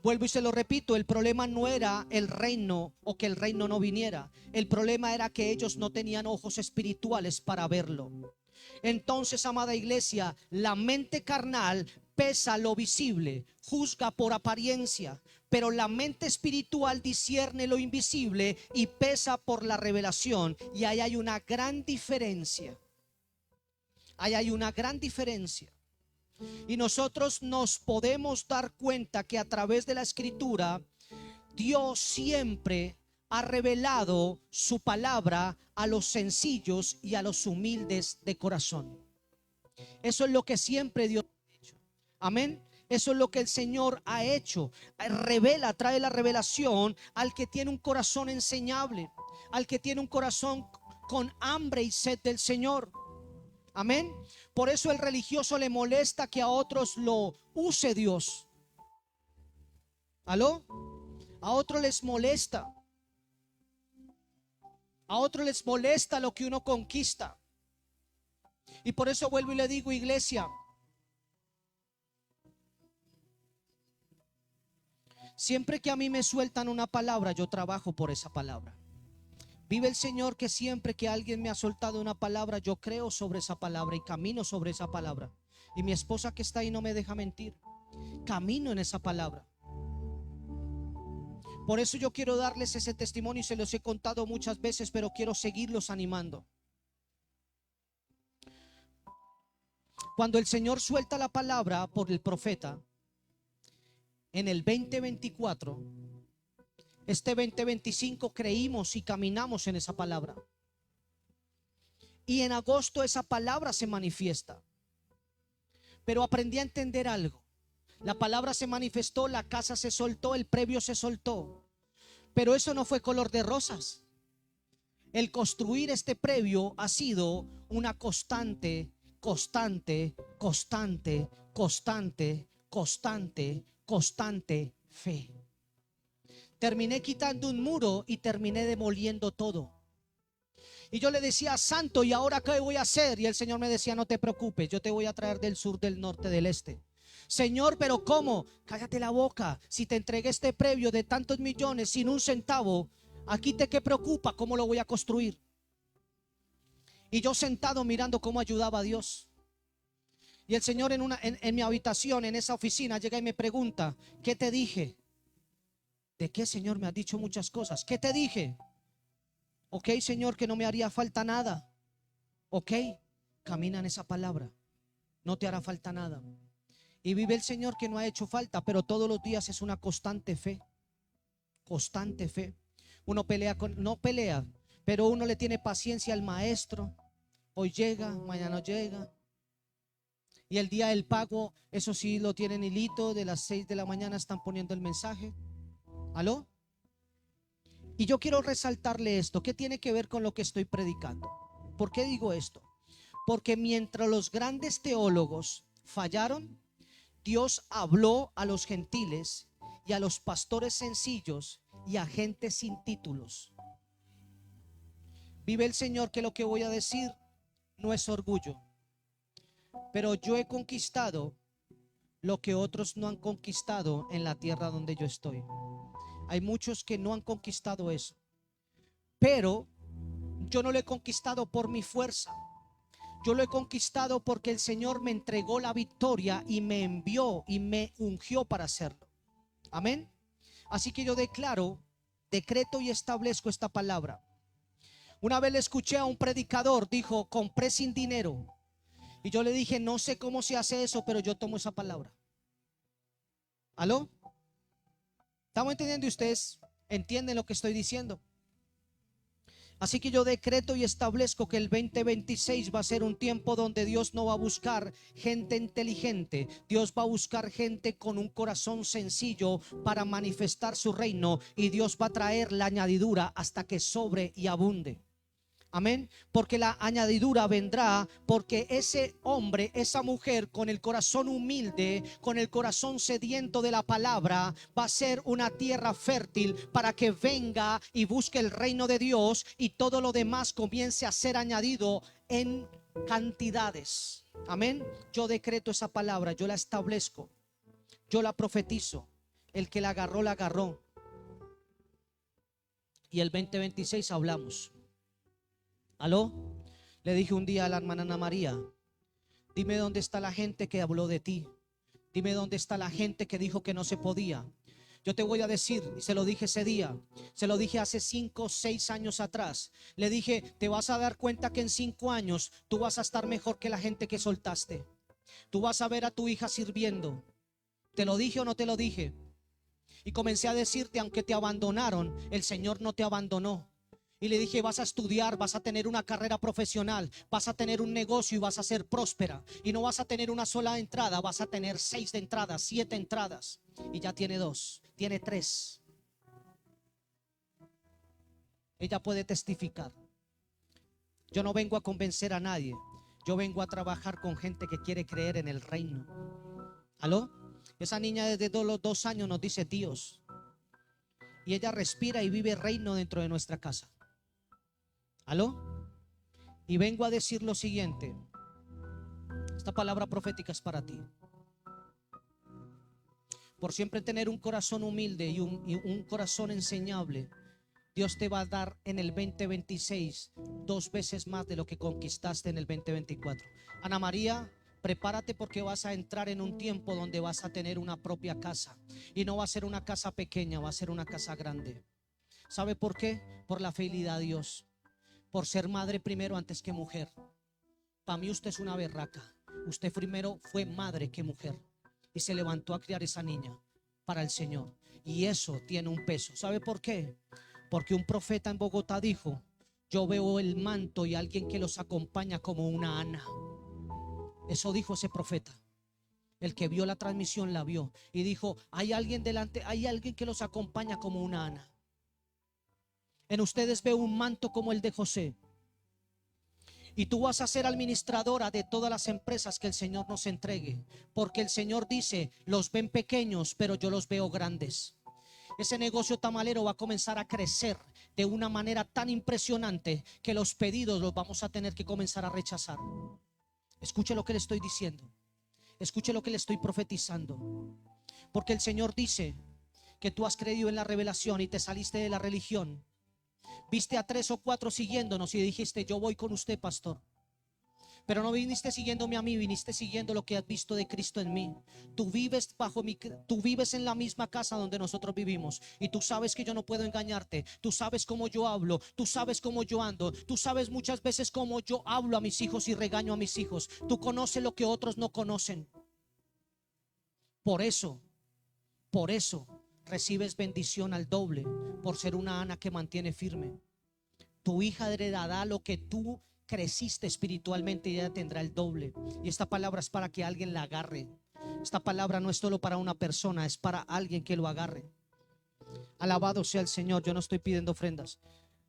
Vuelvo y se lo repito, el problema no era el reino o que el reino no viniera. El problema era que ellos no tenían ojos espirituales para verlo. Entonces, amada iglesia, la mente carnal pesa lo visible, juzga por apariencia, pero la mente espiritual discierne lo invisible y pesa por la revelación. Y ahí hay una gran diferencia. Ahí hay una gran diferencia. Y nosotros nos podemos dar cuenta que a través de la escritura, Dios siempre ha revelado su palabra a los sencillos y a los humildes de corazón. Eso es lo que siempre Dios ha hecho. Amén. Eso es lo que el Señor ha hecho. Revela, trae la revelación al que tiene un corazón enseñable, al que tiene un corazón con hambre y sed del Señor. Amén. Por eso el religioso le molesta que a otros lo use Dios. ¿Aló? A otros les molesta. A otros les molesta lo que uno conquista. Y por eso vuelvo y le digo, iglesia, siempre que a mí me sueltan una palabra, yo trabajo por esa palabra. Vive el Señor que siempre que alguien me ha soltado una palabra, yo creo sobre esa palabra y camino sobre esa palabra. Y mi esposa que está ahí no me deja mentir. Camino en esa palabra. Por eso yo quiero darles ese testimonio y se los he contado muchas veces, pero quiero seguirlos animando. Cuando el Señor suelta la palabra por el profeta en el 2024, este 2025 creímos y caminamos en esa palabra. Y en agosto esa palabra se manifiesta. Pero aprendí a entender algo. La palabra se manifestó, la casa se soltó, el previo se soltó. Pero eso no fue color de rosas. El construir este previo ha sido una constante fe. Terminé quitando un muro y terminé demoliendo todo. Y yo le decía: santo, ¿y ahora qué voy a hacer? Y el Señor me decía: no te preocupes, yo te voy a traer del sur, del norte, del este. Señor, pero ¿cómo? Cállate la boca. Si te entregué este previo de tantos millones sin un centavo, aquí te qué preocupa, ¿cómo lo voy a construir? Y yo sentado mirando cómo ayudaba a Dios. Y el Señor en mi habitación, en esa oficina, llega y me pregunta: ¿qué te dije? ¿De qué, Señor? Me has dicho muchas cosas. ¿Qué te dije? Ok, Señor, que no me haría falta nada. Ok, camina en esa palabra. No te hará falta nada. Y vive el Señor que no ha hecho falta, pero todos los días es una constante fe. Constante fe. Uno pelea no pelea, pero uno le tiene paciencia al maestro. Hoy llega, mañana no llega. Y el día del pago, eso sí lo tienen hilito, de las 6 de la mañana están poniendo el mensaje. ¿Aló? Y yo quiero resaltarle esto. ¿Qué tiene que ver con lo que estoy predicando? ¿Por qué digo esto? Porque mientras los grandes teólogos fallaron, Dios habló a los gentiles y a los pastores sencillos y a gente sin títulos. Vive el Señor que lo que voy a decir no es orgullo. pero yo he conquistado lo que otros no han conquistado en la tierra donde yo estoy. Hay muchos que no han conquistado eso, pero yo no lo he conquistado por mi fuerza. Yo lo he conquistado porque el Señor me entregó la victoria y me envió y me ungió para hacerlo. Amén. Así que yo declaro, decreto y establezco esta palabra. Una vez le escuché a un predicador, dijo: compré sin dinero. Y yo le dije: no sé cómo se hace eso, pero yo tomo esa palabra. ¿Aló? ¿Estamos entendiendo? ¿Ustedes entienden lo que estoy diciendo? Así que yo decreto y establezco que el 2026 va a ser un tiempo donde Dios no va a buscar gente inteligente. Dios va a buscar gente con un corazón sencillo para manifestar su reino, y Dios va a traer la añadidura hasta que sobre y abunde. Amén. Porque la añadidura vendrá porque ese hombre, esa mujer con el corazón humilde, con el corazón sediento de la palabra, va a ser una tierra fértil para que venga y busque el reino de Dios, y todo lo demás comience a ser añadido en cantidades. Amén. Yo decreto esa palabra, yo la establezco, yo la profetizo. El que la agarró, la agarró. Y el 2026 hablamos. ¿Aló? Le dije un día a la hermana Ana María: dime dónde está la gente que habló de ti. Dime dónde está la gente que dijo que no se podía. Yo te voy a decir, y se lo dije ese día, se lo dije hace 5 o 6 años atrás. Le dije: te vas a dar cuenta que en 5 años tú vas a estar mejor que la gente que soltaste. Tú vas a ver a tu hija sirviendo. ¿Te lo dije o no te lo dije? Y comencé a decirte: aunque te abandonaron, el Señor no te abandonó. Y le dije: vas a estudiar, vas a tener una carrera profesional, vas a tener un negocio y vas a ser próspera. Y no vas a tener una sola entrada, vas a tener 6 de entradas, 7 entradas. Y ya tiene 2, tiene 3. Ella puede testificar. Yo no vengo a convencer a nadie. Yo vengo a trabajar con gente que quiere creer en el reino. ¿Aló? Esa niña desde los 2 años nos dice Dios. Y ella respira y vive reino dentro de nuestra casa. ¿Aló? Y vengo a decir lo siguiente. Esta palabra profética es para ti. Por siempre tener un corazón humilde y un corazón enseñable, Dios te va a dar en el 2026 2 veces más de lo que conquistaste en el 2024. Ana María, prepárate, porque vas a entrar en un tiempo donde vas a tener una propia casa. Y no va a ser una casa pequeña, va a ser una casa grande. ¿Sabe por qué? Por la fidelidad a Dios. Por ser madre primero antes que mujer. Para mí usted es una berraca. Usted primero fue madre que mujer, y se levantó a criar esa niña para el Señor. Y eso tiene un peso. ¿Sabe por qué? Porque un profeta en Bogotá dijo: yo veo el manto y alguien que los acompaña como una Ana. Eso dijo ese profeta. El que vio la transmisión la vio y dijo: hay alguien delante, hay alguien que los acompaña como una Ana. En ustedes veo un manto como el de José. Y tú vas a ser administradora de todas las empresas que el Señor nos entregue. Porque el Señor dice: los ven pequeños, pero yo los veo grandes. Ese negocio tamalero va a comenzar a crecer de una manera tan impresionante que los pedidos los vamos a tener que comenzar a rechazar. Escuche lo que le estoy diciendo. Escuche lo que le estoy profetizando. Porque el Señor dice que tú has creído en la revelación y te saliste de la religión. Viste a 3 o 4 siguiéndonos y dijiste: yo voy con usted, pastor. Pero no viniste siguiéndome a mí, viniste siguiendo lo que has visto de Cristo en mí. Tú vives en la misma casa donde nosotros vivimos, y tú sabes que yo no puedo engañarte. Tú sabes cómo yo hablo, tú sabes cómo yo ando, tú sabes muchas veces cómo yo hablo a mis hijos y regaño a mis hijos. Tú conoces lo que otros no conocen. Por eso recibes bendición al doble, por ser una Ana que mantiene firme. Tu hija heredará lo que tú creciste espiritualmente, y ella tendrá el doble. Y esta palabra es para que alguien la agarre. Esta palabra no es solo para una persona, es para alguien que lo agarre. Alabado sea el Señor. Yo no estoy pidiendo ofrendas.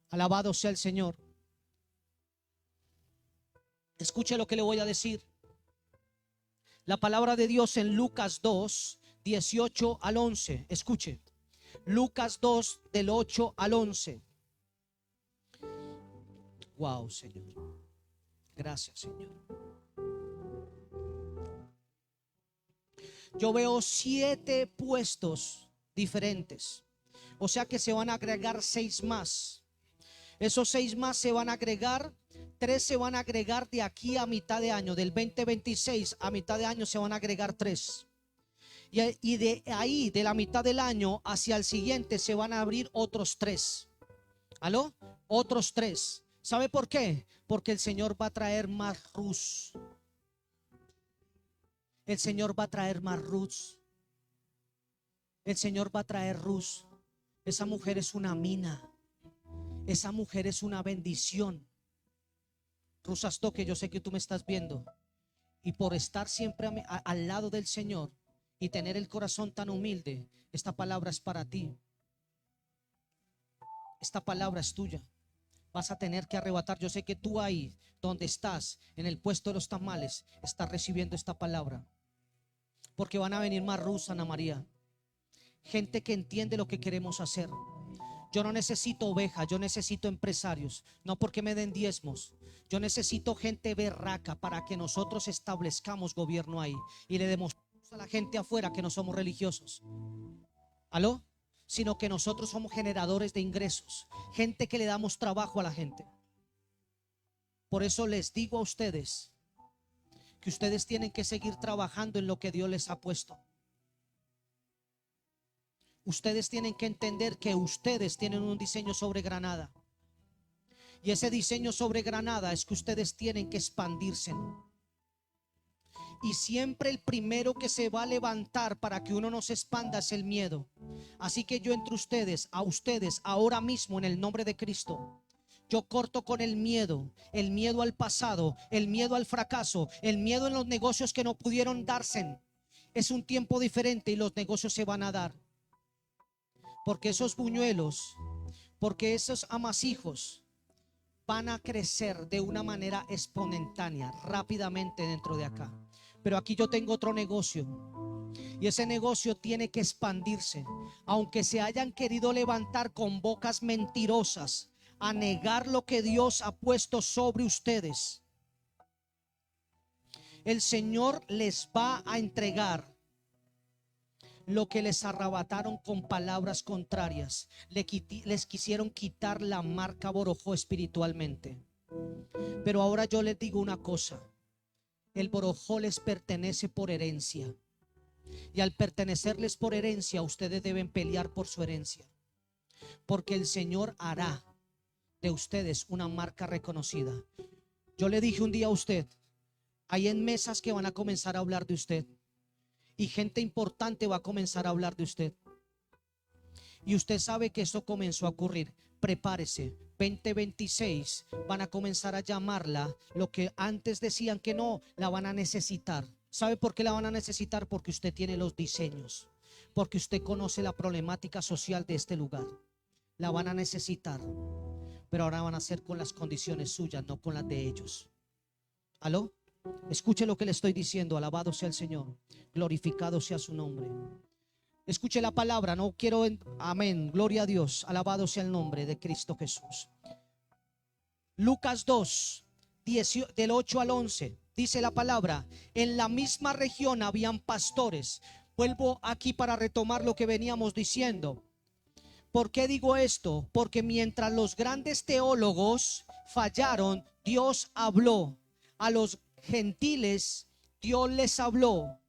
Alabado sea el Señor. Escuche lo que le voy a decir. La palabra de Dios en Lucas 2, 18 al 11. Escuche. Lucas 2, del 8 al 11. Wow, Señor. Gracias, Señor. Yo veo 7 puestos diferentes. O sea que se van a agregar 6 más. Esos 6 más se van a agregar. 3 se van a agregar de aquí a mitad de año. Del 2026 a mitad de año se van a agregar 3. Y de ahí, de la mitad del año hacia el siguiente, se van a abrir otros 3. ¿Aló? Otros 3. ¿Sabe por qué? Porque el Señor va a traer más Rus. El Señor va a traer más Rus. El Señor va a traer Rus. Esa mujer es una mina. Esa mujer es una bendición. Rusastoque, yo sé que tú me estás viendo. Y por estar siempre al lado del Señor y tener el corazón tan humilde, esta palabra es para ti. Esta palabra es tuya. Vas a tener que arrebatar. Yo sé que tú ahí donde estás, en el puesto de los tamales, estás recibiendo esta palabra. Porque van a venir más Rus, Ana María. Gente que entiende lo que queremos hacer. Yo no necesito ovejas, yo necesito empresarios. No porque me den diezmos. Yo necesito gente berraca para que nosotros establezcamos gobierno ahí y le demostremos a la gente afuera que no somos religiosos. ¿Aló? Sino que nosotros somos generadores de ingresos. Gente que le damos trabajo a la gente. Por eso les digo a ustedes que ustedes tienen que seguir trabajando en lo que Dios les ha puesto. Ustedes tienen que entender que ustedes tienen un diseño sobre Granada. Y ese diseño sobre Granada es que ustedes tienen que expandirse. Y siempre el primero que se va a levantar para que uno no se expanda es el miedo. Así que yo entre ustedes, a ustedes, ahora mismo en el nombre de Cristo, yo corto con el miedo al pasado, el miedo al fracaso, el miedo en los negocios que no pudieron darse. Es un tiempo diferente y los negocios se van a dar. Porque esos buñuelos, porque esos amasijos van a crecer de una manera espontánea, rápidamente dentro de acá. Pero aquí yo tengo otro negocio y ese negocio tiene que expandirse. Aunque se hayan querido levantar con bocas mentirosas a negar lo que Dios ha puesto sobre ustedes, el Señor les va a entregar lo que les arrebataron con palabras contrarias. Les quisieron quitar la marca Borojó espiritualmente. Pero ahora yo les digo una cosa: el Borojó les pertenece por herencia. Y al pertenecerles por herencia, ustedes deben pelear por su herencia. Porque el Señor hará de ustedes una marca reconocida. Yo le dije un día a usted, hay en mesas que van a comenzar a hablar de usted. Y gente importante va a comenzar a hablar de usted. Y usted sabe que eso comenzó a ocurrir. Prepárese. 2026 van a comenzar a llamarla. Lo que antes decían que no, la van a necesitar. ¿Sabe por qué la van a necesitar? Porque usted tiene los diseños. Porque usted conoce la problemática social de este lugar. La van a necesitar. Pero ahora van a ser con las condiciones suyas, no con las de ellos. ¿Aló? Escuche lo que le estoy diciendo. Alabado sea el Señor, glorificado sea su nombre. Escuche la palabra, no quiero, amén, gloria a Dios, alabado sea el nombre de Cristo Jesús. Lucas 2, del 8 al 11, dice la palabra: en la misma región habían pastores. Vuelvo aquí para retomar lo que veníamos diciendo. ¿Por qué digo esto? Porque mientras los grandes teólogos fallaron, Dios habló. A los gentiles Dios les habló.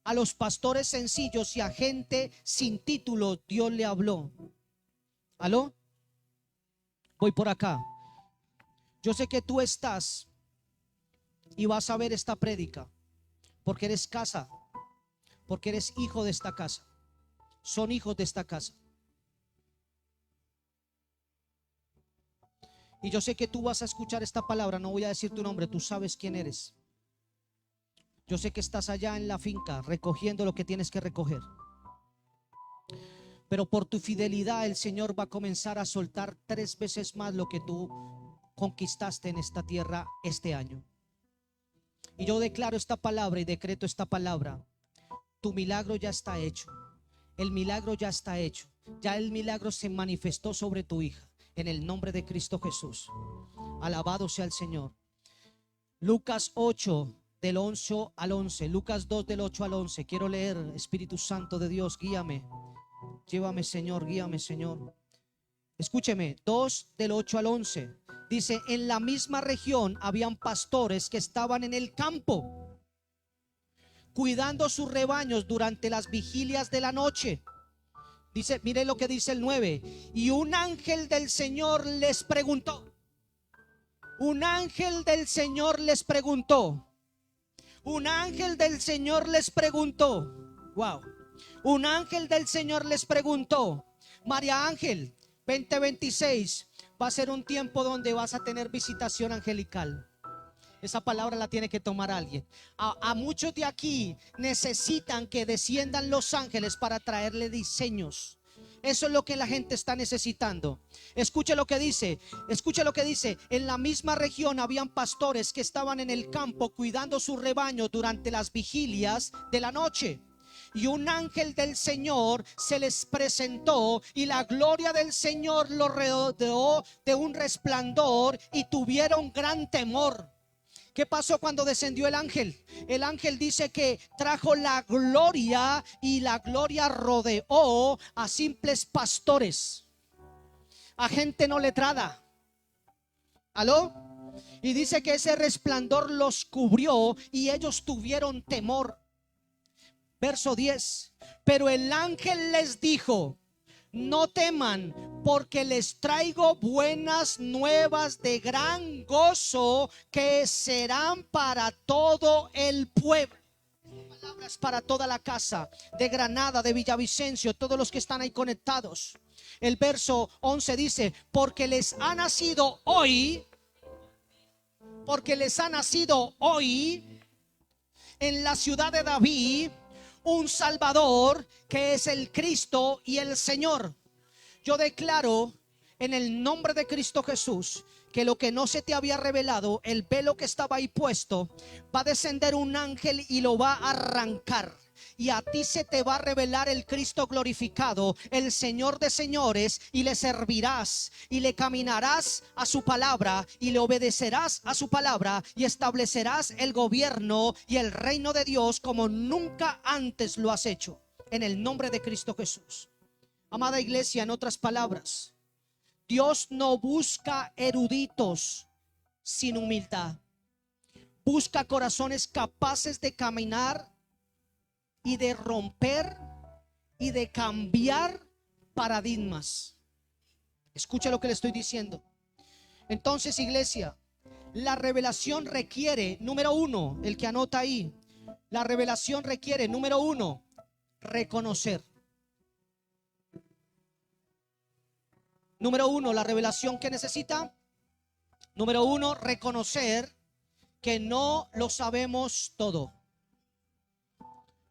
A los pastores sencillos y a gente sin título Dios le habló. ¿Aló? Voy por acá. Yo sé que tú estás y vas a ver esta prédica porque eres casa, porque eres hijo de esta casa. Son hijos de esta casa. Y yo sé que tú vas a escuchar esta palabra. No voy a decir tu nombre, tú sabes quién eres. Yo sé que estás allá en la finca recogiendo lo que tienes que recoger. Pero por tu fidelidad el Señor va a comenzar a soltar 3 veces más lo que tú conquistaste en esta tierra este año. Y yo declaro esta palabra y decreto esta palabra. Tu milagro ya está hecho. El milagro ya está hecho. Ya el milagro se manifestó sobre tu hija. En el nombre de Cristo Jesús. Alabado sea el Señor. Lucas 8, del 11 al 11. Lucas 2 del 8 al 11. Quiero leer. Espíritu Santo de Dios, guíame. Llévame, Señor, guíame, Señor. Escúcheme, 2 del 8 al 11. Dice, en la misma región habían pastores que estaban en el campo, cuidando sus rebaños durante las vigilias de la noche. Dice, mire lo que dice el 9. Y un ángel del Señor les preguntó. Un ángel del Señor les preguntó. Un ángel del Señor les preguntó. Wow. Un ángel del Señor les preguntó. María Ángel, 2026 va a ser un tiempo donde vas a tener visitación angelical. Esa palabra la tiene que tomar alguien. A muchos de aquí necesitan que desciendan los ángeles para traerle diseños. Eso es lo que la gente está necesitando. Escuche lo que dice. Escuche lo que dice. En la misma región habían pastores que estaban en el campo cuidando su rebaño durante las vigilias de la noche. Y un ángel del Señor se les presentó y la gloria del Señor los rodeó de un resplandor y tuvieron gran temor. ¿Qué pasó cuando descendió el ángel? El ángel dice que trajo la gloria y la gloria rodeó a simples pastores, a gente no letrada. ¿Aló? Y dice que ese resplandor los cubrió y ellos tuvieron temor. Verso 10. Pero el ángel les dijo: no teman, porque les traigo buenas nuevas de gran gozo que serán para todo el pueblo. Palabras para toda la casa de Granada, de Villavicencio, todos los que están ahí conectados. El verso 11 dice: porque les ha nacido hoy, en la ciudad de David un Salvador, que es el Cristo y el Señor. Yo declaro en el nombre de Cristo Jesús que lo que no se te había revelado, el velo que estaba ahí puesto, va a descender un ángel y lo va a arrancar. Y a ti se te va a revelar el Cristo glorificado, el Señor de señores, y le servirás y le caminarás a su palabra y le obedecerás a su palabra y establecerás el gobierno y el reino de Dios como nunca antes lo has hecho, en el nombre de Cristo Jesús. Amada iglesia, en otras palabras, Dios no busca eruditos sin humildad. Busca corazones capaces de caminar y de romper y de cambiar paradigmas. Escuche lo que le estoy diciendo. Entonces, iglesia, la revelación requiere, número uno, el que anota ahí, la revelación requiere, número uno, reconocer. Número uno, la revelación que necesita. Número uno, reconocer que no lo sabemos todo.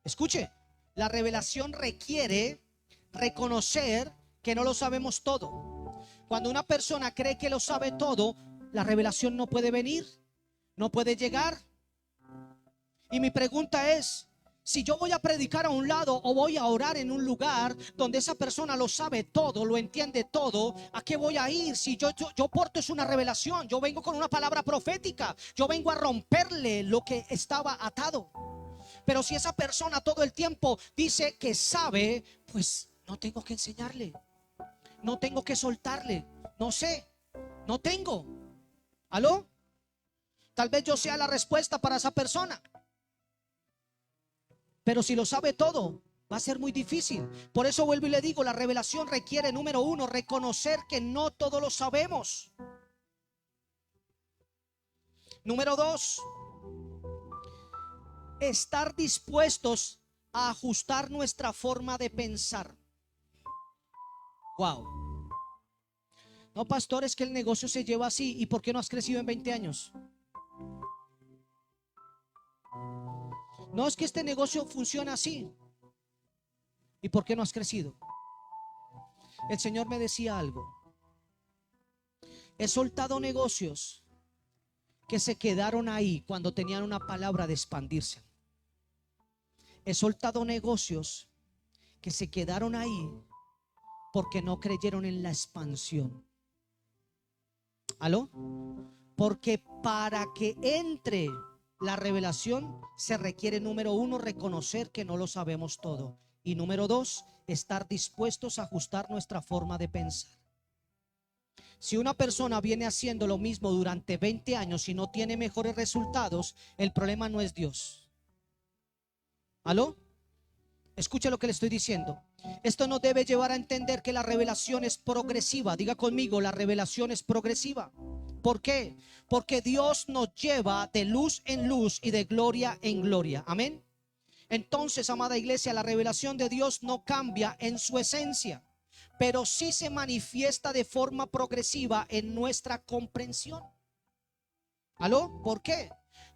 Escuche, la revelación requiere reconocer que no lo sabemos todo. Cuando una persona cree que lo sabe todo, la revelación no puede venir, no puede llegar. Y mi pregunta es: si yo voy a predicar a un lado o voy a orar en un lugar donde esa persona lo sabe todo, lo entiende todo, ¿a qué voy a ir? Si yo porto es una revelación, yo vengo con una palabra profética, yo vengo a romperle lo que estaba atado. Pero si esa persona todo el tiempo dice que sabe, pues no tengo que enseñarle, no tengo que soltarle, no sé, no tengo. ¿Aló? Tal vez yo sea la respuesta para esa persona. Pero si lo sabe todo, va a ser muy difícil. Por eso vuelvo y le digo, la revelación requiere, número uno, reconocer que no todo lo sabemos. Número dos, estar dispuestos a ajustar nuestra forma de pensar. Wow. No, pastor, es que el negocio se lleva así. ¿Y por qué no has crecido en 20 años? No, es que este negocio funciona así. ¿Y por qué no has crecido? El Señor me decía algo. He soltado negocios que se quedaron ahí cuando tenían una palabra de expandirse. He soltado negocios que se quedaron ahí porque no creyeron en la expansión. ¿Aló? Porque para que entre la revelación se requiere, número uno, reconocer que no lo sabemos todo. Y número dos, estar dispuestos a ajustar nuestra forma de pensar. Si una persona viene haciendo lo mismo durante 20 años y no tiene mejores resultados, el problema no es Dios. ¿Aló? Escucha lo que le estoy diciendo. Esto nos debe llevar a entender que la revelación es progresiva. Diga conmigo, la revelación es progresiva. ¿Por qué? Porque Dios nos lleva de luz en luz y de gloria en gloria. Amén. Entonces, amada iglesia, la revelación de Dios no cambia en su esencia, pero sí se manifiesta de forma progresiva en nuestra comprensión. ¿Aló? ¿Por qué?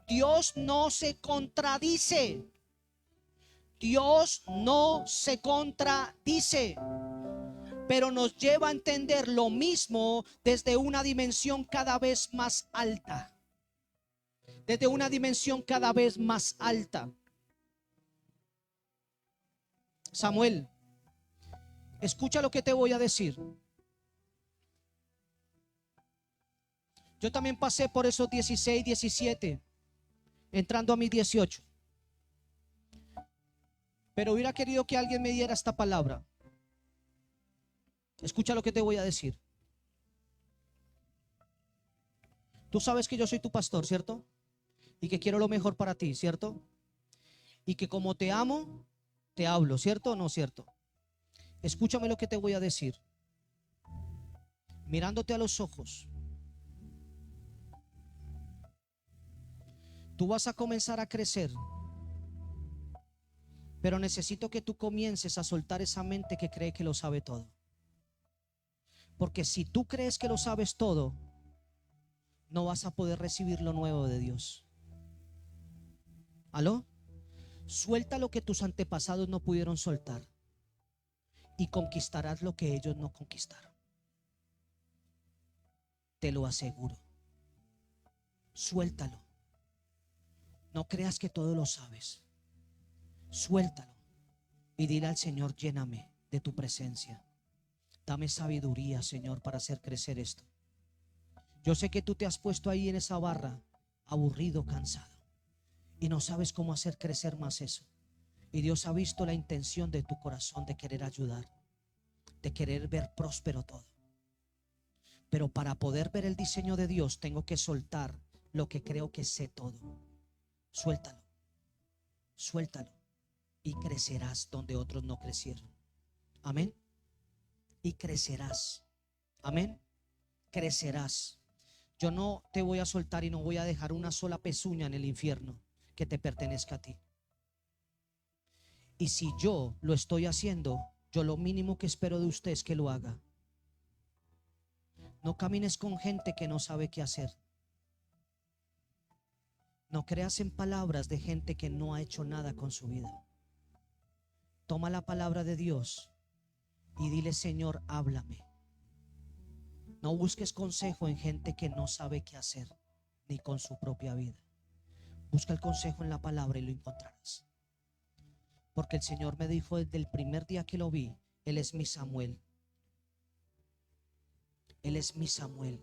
Dios no se contradice. Dios no se contradice, pero nos lleva a entender lo mismo desde una dimensión cada vez más alta. Desde una dimensión cada vez más alta. Samuel, escucha lo que te voy a decir. Yo también pasé por esos 16, 17, entrando a mis 18. Pero hubiera querido que alguien me diera esta palabra. Escucha lo que te voy a decir. Tú sabes que yo soy tu pastor, ¿cierto? Y que quiero lo mejor para ti, ¿cierto? Y que como te amo, te hablo, ¿cierto o no cierto? Escúchame lo que te voy a decir. Mirándote a los ojos, tú vas a comenzar a crecer, pero necesito que tú comiences a soltar esa mente que cree que lo sabe todo. Porque si tú crees que lo sabes todo, no vas a poder recibir lo nuevo de Dios. ¿Aló? Suelta lo que tus antepasados no pudieron soltar y conquistarás lo que ellos no conquistaron. Te lo aseguro. Suéltalo. No creas que todo lo sabes. Suéltalo y dile al Señor: lléname de tu presencia. Dame sabiduría, Señor, para hacer crecer esto. Yo sé que tú te has puesto ahí en esa barra, aburrido, cansado, y no sabes cómo hacer crecer más eso. Y Dios ha visto la intención de tu corazón de querer ayudar, de querer ver próspero todo. Pero para poder ver el diseño de Dios, tengo que soltar lo que creo que sé todo. Suéltalo, suéltalo, y crecerás donde otros no crecieron. Amén. Y crecerás. Amén. Crecerás. Yo no te voy a soltar y no voy a dejar una sola pezuña en el infierno que te pertenezca a ti. Y si yo lo estoy haciendo, yo lo mínimo que espero de usted es que lo haga. No camines con gente que no sabe qué hacer. No creas en palabras de gente que no ha hecho nada con su vida. Toma la palabra de Dios y dile: Señor, háblame. No busques consejo en gente que no sabe qué hacer ni con su propia vida. Busca el consejo en la palabra y lo encontrarás. Porque el Señor me dijo desde el primer día que lo vi: Él es mi Samuel. Él es mi Samuel.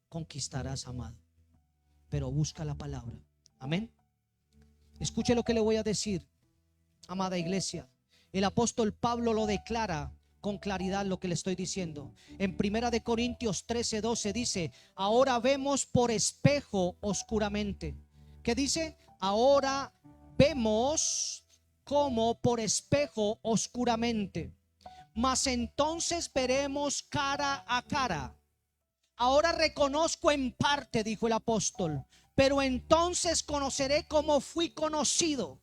Conquistarás, amado, pero busca la palabra. Amén. Escuche lo que le voy a decir, amada iglesia. El apóstol Pablo lo declara con claridad lo que le estoy diciendo. En 1 Corintios 13:12 dice: ahora vemos por espejo oscuramente. ¿Qué dice? Ahora vemos como por espejo oscuramente, mas entonces veremos cara a cara. Ahora reconozco en parte, dijo el apóstol, pero entonces conoceré como fui conocido.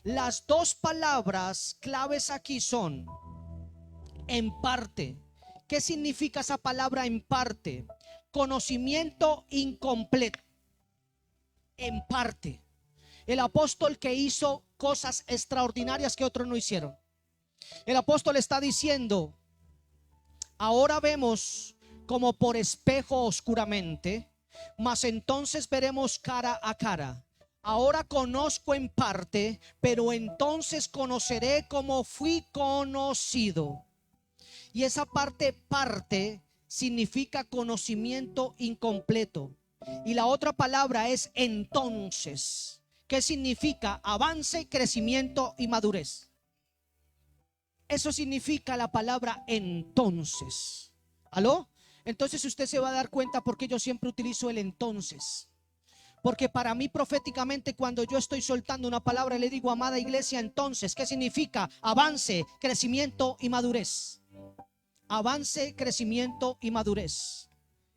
Las dos palabras claves aquí son en parte. ¿Qué significa esa palabra en parte? Conocimiento incompleto. En parte. El apóstol que hizo cosas extraordinarias que otros no hicieron. El apóstol está diciendo: ahora vemos como por espejo oscuramente, mas entonces veremos cara a cara. Ahora conozco en parte, pero entonces conoceré como fui conocido. Y esa parte significa conocimiento incompleto. Y la otra palabra es entonces, que significa avance, crecimiento y madurez. Eso significa la palabra entonces. ¿Aló? Entonces usted se va a dar cuenta por qué yo siempre utilizo el entonces. Porque para mí proféticamente, cuando yo estoy soltando una palabra, le digo, amada iglesia, entonces, ¿qué significa? Avance, crecimiento y madurez. Avance, crecimiento y madurez.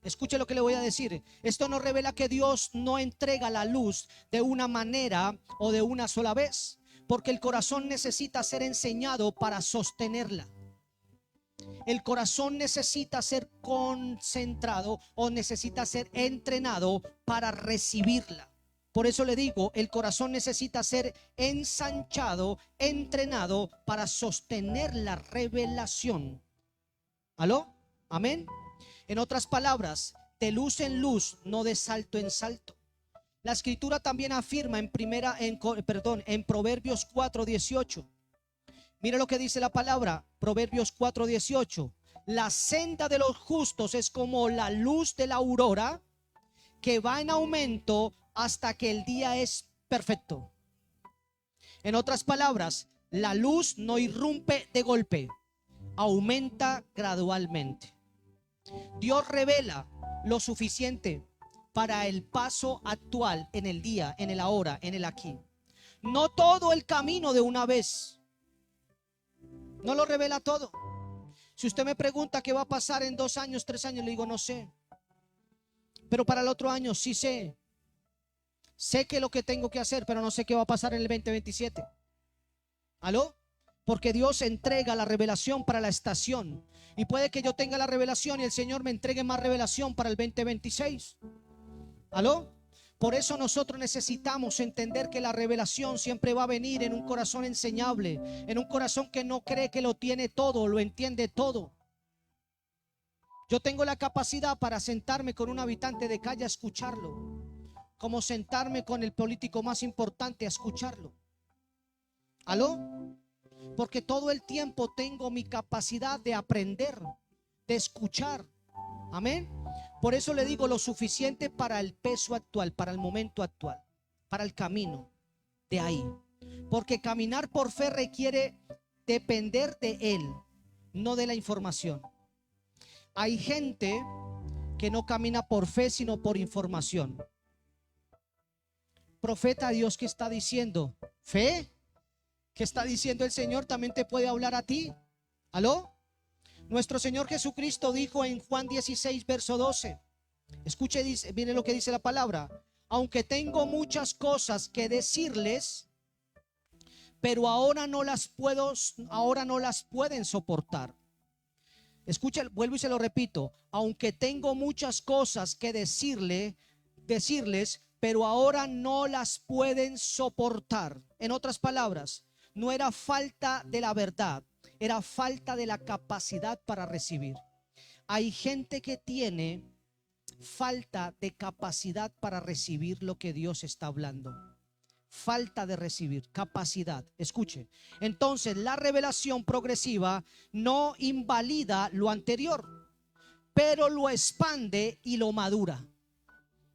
Escuche lo que le voy a decir. Esto nos revela que Dios no entrega la luz de una manera o de una sola vez, porque el corazón necesita ser enseñado para sostenerla. El corazón necesita ser concentrado o necesita ser entrenado para recibirla. Por eso le digo, el corazón necesita ser ensanchado, entrenado para sostener la revelación. ¿Aló? Amén. En otras palabras, de luz en luz, no de salto en salto. La escritura también afirma en Proverbios 4:18. Mira lo que dice la palabra, Proverbios 4:18. La senda de los justos es como la luz de la aurora, que va en aumento hasta que el día es perfecto. En otras palabras, la luz no irrumpe de golpe, aumenta gradualmente. Dios revela lo suficiente para el paso actual, en el día, en el ahora, en el aquí. No todo el camino de una vez. No lo revela todo. Si usted me pregunta qué va a pasar en 2 años, 3 años, le digo no sé. Pero para el otro año sí sé. Sé que lo que tengo que hacer, pero no sé qué va a pasar en el 2027. ¿Aló? Porque Dios entrega la revelación para la estación. Y puede que yo tenga la revelación y el Señor me entregue más revelación para el 2026. ¿Aló? Por eso nosotros necesitamos entender que la revelación siempre va a venir en un corazón enseñable, en un corazón que no cree que lo tiene todo, lo entiende todo. Yo tengo la capacidad para sentarme con un habitante de calle a escucharlo, como sentarme con el político más importante a escucharlo. ¿Aló? Porque todo el tiempo tengo mi capacidad de aprender, de escuchar. Amén. Por eso le digo lo suficiente para el peso actual, para el momento actual, para el camino de ahí. Porque caminar por fe requiere depender de Él, no de la información. Hay gente que no camina por fe, sino por información. Profeta, Dios, ¿qué está diciendo? ¿Fe? ¿Qué está diciendo el Señor? También te puede hablar a ti. ¿Aló? Nuestro Señor Jesucristo dijo en Juan 16, verso 12. Escuche, dice, mire lo que dice la palabra. Aunque tengo muchas cosas que decirles, pero ahora no las pueden soportar. Escucha, vuelvo y se lo repito. Aunque tengo muchas cosas que decirles, pero ahora no las pueden soportar. En otras palabras, no era falta de la verdad, era falta de la capacidad para recibir. Hay gente que tiene falta de capacidad para recibir lo que Dios está hablando. Falta de recibir, capacidad. Escuche. Entonces, la revelación progresiva no invalida lo anterior, pero lo expande y lo madura.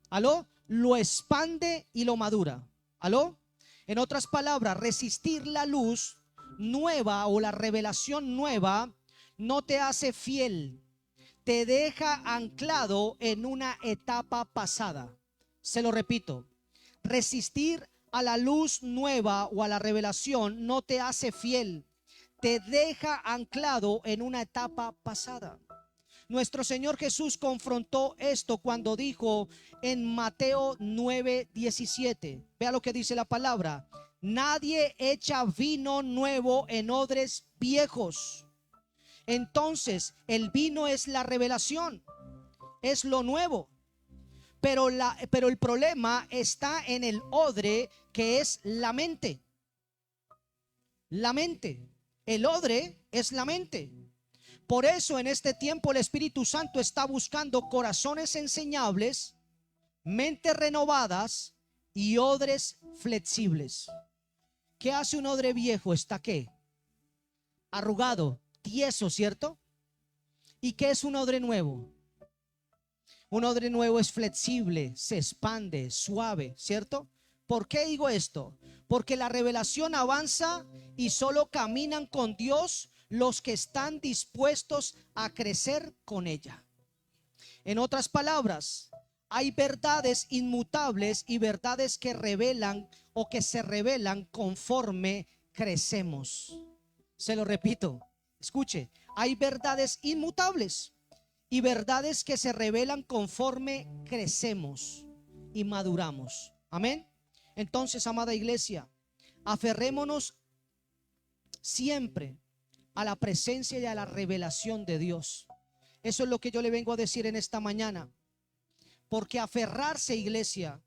¿Aló? Lo expande y lo madura. ¿Aló? En otras palabras, resistir la luz nueva o la revelación nueva no te hace fiel, te deja anclado en una etapa pasada. Se lo repito, resistir a la luz nueva o a la revelación no te hace fiel, te deja anclado en una etapa pasada. Nuestro Señor Jesús confrontó esto cuando dijo en Mateo 9:17. Vea lo que dice la palabra. Nadie echa vino nuevo en odres viejos. Entonces, el vino es la revelación, es lo nuevo. Pero el problema está en el odre, que es la mente. La mente. El odre es la mente. Por eso en este tiempo el Espíritu Santo está buscando corazones enseñables, mentes renovadas y odres flexibles. ¿Qué hace un odre viejo? Está ¿qué? Arrugado, tieso, ¿cierto? ¿Y qué es un odre nuevo? Un odre nuevo es flexible, se expande, suave, ¿cierto? ¿Por qué digo esto? Porque la revelación avanza y solo caminan con Dios los que están dispuestos a crecer con ella. En otras palabras, hay verdades inmutables y verdades que revelan o que se revelan conforme crecemos. Se lo repito, escuche, hay verdades inmutables y verdades que se revelan conforme crecemos y maduramos. Amén. Entonces, amada iglesia, aferrémonos siempre a la presencia y a la revelación de Dios. Eso es lo que yo le vengo a decir en esta mañana. Porque aferrarse, iglesia,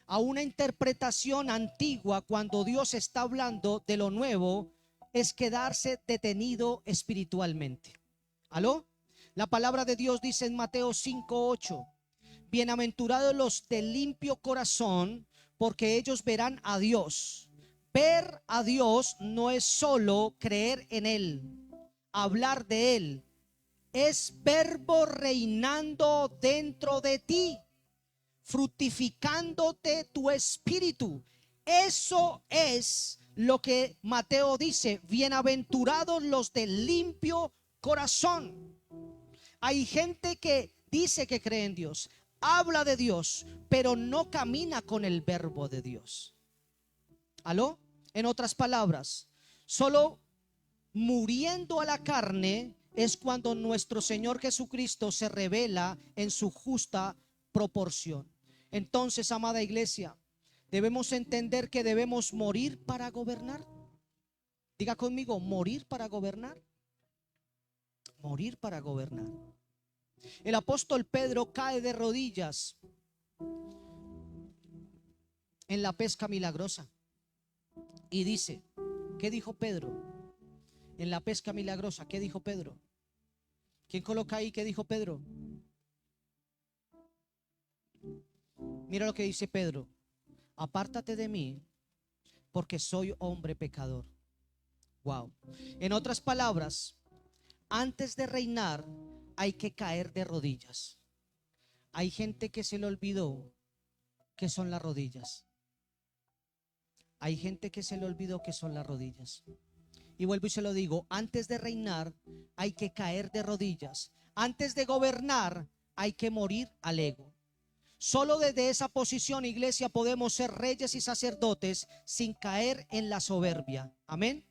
a una interpretación antigua cuando Dios está hablando de lo nuevo es quedarse detenido espiritualmente. ¿Aló? La palabra de Dios dice en Mateo 5:8: bienaventurados los de limpio corazón, porque ellos verán a Dios. Ver a Dios no es solo creer en Él, hablar de Él. Es verbo reinando dentro de ti, fructificándote tu espíritu. Eso es lo que Mateo dice: bienaventurados los de limpio corazón. Hay gente que dice que cree en Dios, habla de Dios, pero no camina con el verbo de Dios. ¿Aló? En otras palabras, solo muriendo a la carne es cuando nuestro Señor Jesucristo se revela en su justa proporción. Entonces, amada iglesia, debemos entender que debemos morir para gobernar. Diga conmigo: morir para gobernar. Morir para gobernar. El apóstol Pedro cae de rodillas en la pesca milagrosa y dice, ¿qué dijo Pedro? En la pesca milagrosa, ¿qué dijo Pedro? ¿Quién coloca ahí qué dijo Pedro? Mira lo que dice Pedro: apártate de mí, porque soy hombre pecador. Wow. En otras palabras, antes de reinar hay que caer de rodillas. Hay gente que se le olvidó que son las rodillas. Hay gente que se le olvidó que son las rodillas. Y vuelvo y se lo digo: antes de reinar hay que caer de rodillas. Antes de gobernar hay que morir al ego. Solo desde esa posición, iglesia, podemos ser reyes y sacerdotes sin caer en la soberbia. Amén.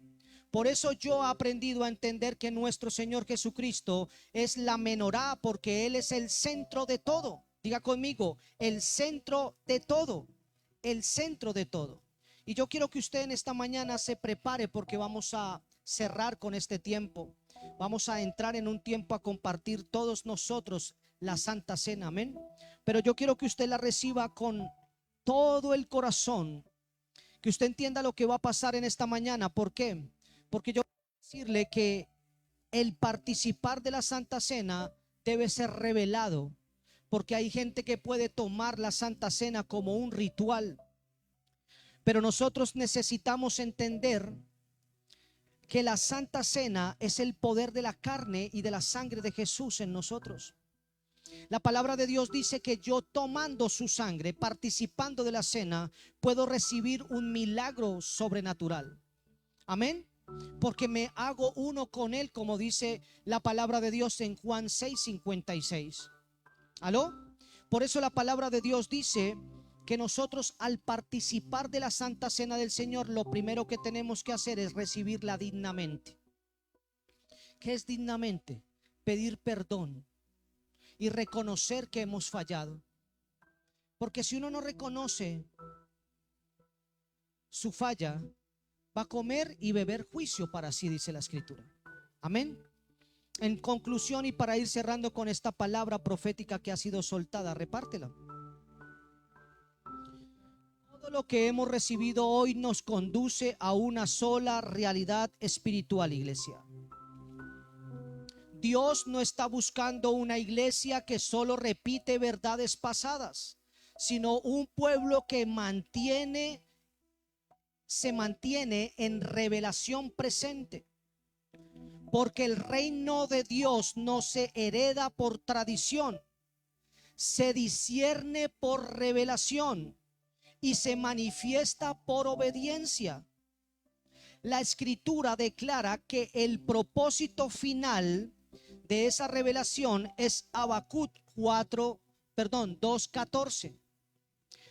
Por eso yo he aprendido a entender que nuestro Señor Jesucristo es la menorá, porque Él es el centro de todo. Diga conmigo: el centro de todo. El centro de todo. Y yo quiero que usted en esta mañana se prepare, porque vamos a cerrar con este tiempo. Vamos a entrar en un tiempo a compartir todos nosotros la Santa Cena. Amén. Pero yo quiero que usted la reciba con todo el corazón, que usted entienda lo que va a pasar en esta mañana. ¿Por qué? Porque yo quiero decirle que el participar de la Santa Cena debe ser revelado, porque hay gente que puede tomar la Santa Cena como un ritual, pero nosotros necesitamos entender que la Santa Cena es el poder de la carne y de la sangre de Jesús en nosotros. La palabra de Dios dice que yo, tomando su sangre, participando de la cena, puedo recibir un milagro sobrenatural. Amén. Porque me hago uno con Él, como dice la palabra de Dios en Juan 6:56. ¿Aló? Por eso la palabra de Dios dice que nosotros, al participar de la Santa Cena del Señor, lo primero que tenemos que hacer es recibirla dignamente. ¿Qué es dignamente? Pedir perdón y reconocer que hemos fallado. Porque si uno no reconoce su falla, va a comer y beber juicio para sí, dice la Escritura. Amén. En conclusión, y para ir cerrando con esta palabra profética que ha sido soltada, repártela. Todo lo que hemos recibido hoy nos conduce a una sola realidad espiritual, iglesia. Dios no está buscando una iglesia que solo repite verdades pasadas, sino un pueblo que se mantiene en revelación presente. Porque el reino de Dios no se hereda por tradición, se discierne por revelación y se manifiesta por obediencia. La escritura declara que el propósito final de esa revelación es Habacuc 2:14.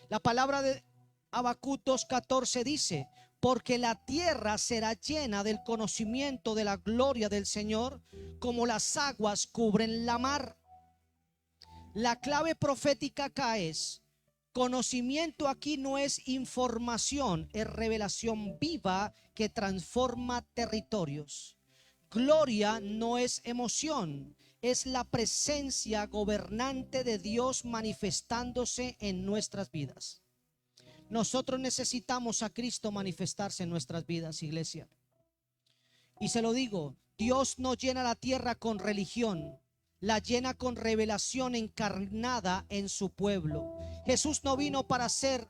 La palabra de Habacuc 2:14 dice: porque la tierra será llena del conocimiento de la gloria del Señor, como las aguas cubren la mar. La clave profética acá es: conocimiento aquí no es información, es revelación viva que transforma territorios. Gloria no es emoción, es la presencia gobernante de Dios manifestándose en nuestras vidas. Nosotros necesitamos a Cristo manifestarse en nuestras vidas, iglesia. Y se lo digo, Dios no llena la tierra con religión, la llena con revelación encarnada en su pueblo. Jesús no vino para hacer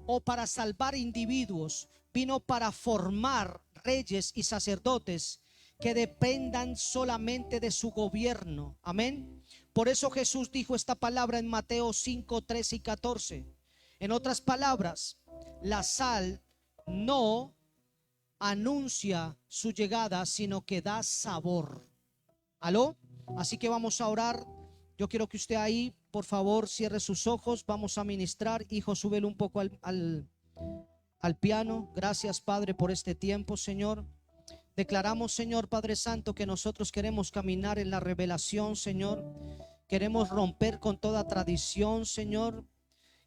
o para salvar individuos, vino para formar reyes y sacerdotes que dependan solamente de su gobierno. Amén. Por eso Jesús dijo esta palabra en Mateo 5, 13 y 14. En otras palabras, la sal no anuncia su llegada, sino que da sabor. ¿Aló? Así que vamos a orar. Yo quiero que usted ahí, por favor, cierre sus ojos. Vamos a ministrar. Hijo, súbele un poco al piano. Gracias, Padre, por este tiempo, Señor. Declaramos, Señor Padre Santo, que nosotros queremos caminar en la revelación, Señor. Queremos romper con toda tradición, Señor.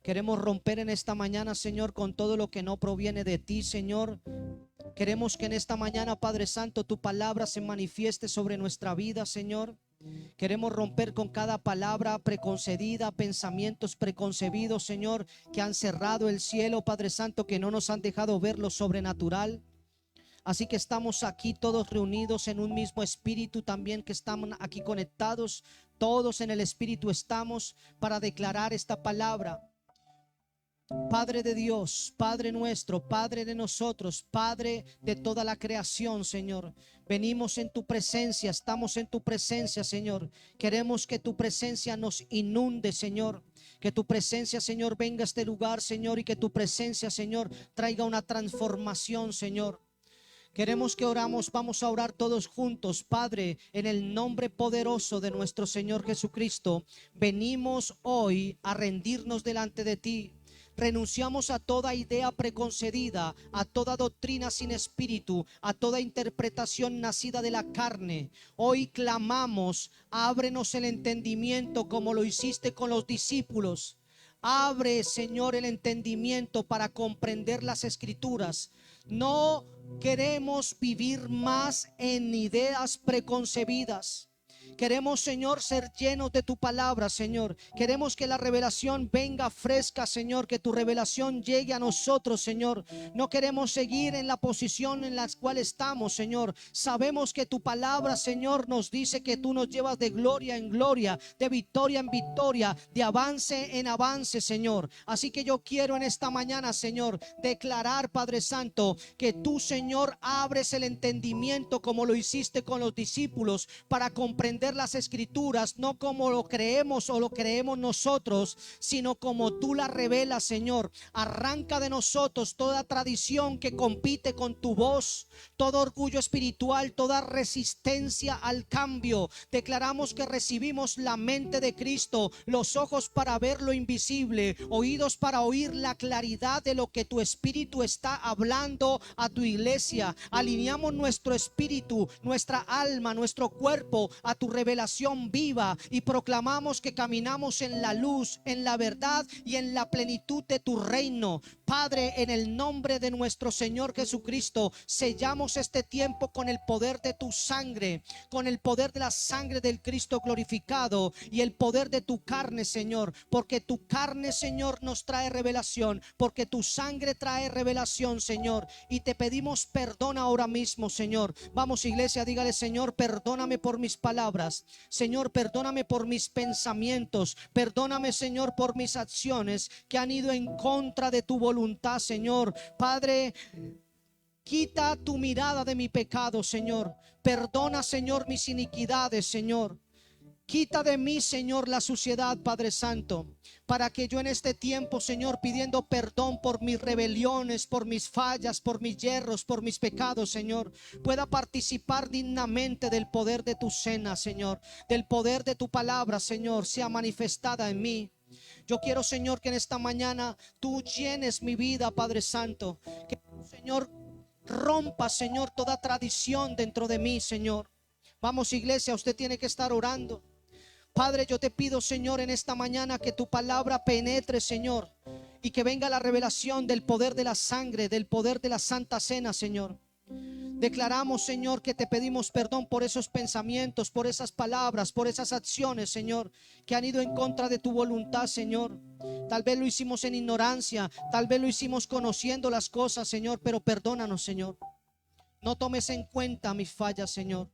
Queremos romper en esta mañana, Señor, con todo lo que no proviene de ti, Señor. Queremos que en esta mañana, Padre Santo, tu palabra se manifieste sobre nuestra vida, Señor. Queremos romper con cada palabra preconcebida, pensamientos preconcebidos, Señor, que han cerrado el cielo, Padre Santo, que no nos han dejado ver lo sobrenatural. Así que estamos aquí todos reunidos en un mismo espíritu, también que estamos aquí conectados, todos en el espíritu estamos para declarar esta palabra. Padre de Dios, Padre nuestro, Padre de nosotros, Padre de toda la creación, Señor, venimos en tu presencia, estamos en tu presencia, Señor. Queremos que tu presencia nos inunde, Señor. Que tu presencia, Señor, venga a este lugar, Señor, y que tu presencia, Señor, traiga una transformación, Señor. Queremos que oramos, vamos a orar todos juntos. Padre, en el nombre poderoso de nuestro Señor Jesucristo, venimos hoy a rendirnos delante de ti. Renunciamos a toda idea preconcebida, a toda doctrina sin espíritu, a toda interpretación nacida de la carne. Hoy clamamos: ábrenos el entendimiento como lo hiciste con los discípulos. Abre, Señor, el entendimiento para comprender las escrituras. No queremos vivir más en ideas preconcebidas. Queremos, Señor, ser llenos de tu palabra, Señor. Queremos que la revelación venga fresca, Señor. Que tu revelación llegue a nosotros, Señor. No queremos seguir en la posición en la cual estamos, Señor. Sabemos que tu palabra, Señor, nos dice que tú nos llevas de gloria en gloria, de victoria en victoria, de avance en avance, Señor. Así que yo quiero en esta mañana, Señor, declarar, Padre Santo, que tú, Señor, abres el entendimiento como lo hiciste con los discípulos, para comprender las escrituras, no como lo creemos o lo creemos nosotros, sino como tú la revelas, Señor. Arranca de nosotros toda tradición que compite con tu voz, todo orgullo espiritual, toda resistencia al cambio. Declaramos que recibimos la mente de Cristo, los ojos para ver lo invisible, oídos para oír la claridad de lo que tu espíritu está hablando a tu iglesia. Alineamos nuestro espíritu, nuestra alma, nuestro cuerpo a tu revelación viva, y proclamamos que caminamos en la luz, en la verdad y en la plenitud de tu reino. Padre, en el nombre de nuestro Señor Jesucristo, sellamos este tiempo con el poder de tu sangre, con el poder de la sangre del Cristo glorificado y el poder de tu carne, Señor, porque tu carne, Señor, nos trae revelación, porque tu sangre trae revelación, Señor, y te pedimos perdón ahora mismo, Señor. Vamos, iglesia, dígale: Señor, perdóname por mis palabras. Señor, perdóname por mis pensamientos. Perdóname, Señor, por mis acciones que han ido en contra de tu voluntad, Señor. Padre, Quita tu mirada de mi pecado, Señor. Perdona, Señor, mis iniquidades, Señor. Quita de mí, Señor, la suciedad, Padre Santo, para que yo en este tiempo, Señor, pidiendo perdón por mis rebeliones, por mis fallas, por mis yerros, por mis pecados, Señor, pueda participar dignamente del poder de tu cena, Señor, del poder de tu palabra, Señor, sea manifestada en mí. Yo quiero, Señor, que en esta mañana tú llenes mi vida, Padre Santo, que Señor rompa, Señor, toda tradición dentro de mí, Señor. Vamos, iglesia, usted tiene que estar orando. Padre, yo te pido, Señor, en esta mañana que tu palabra penetre, Señor, y que venga la revelación del poder de la sangre, del poder de la Santa Cena, Señor. Declaramos, Señor, que te pedimos perdón por esos pensamientos, por esas palabras, por esas acciones, Señor, que han ido en contra de tu voluntad, Señor. Tal vez lo hicimos en ignorancia, tal vez lo hicimos conociendo las cosas, Señor, pero perdónanos, Señor. No tomes en cuenta mis fallas, Señor.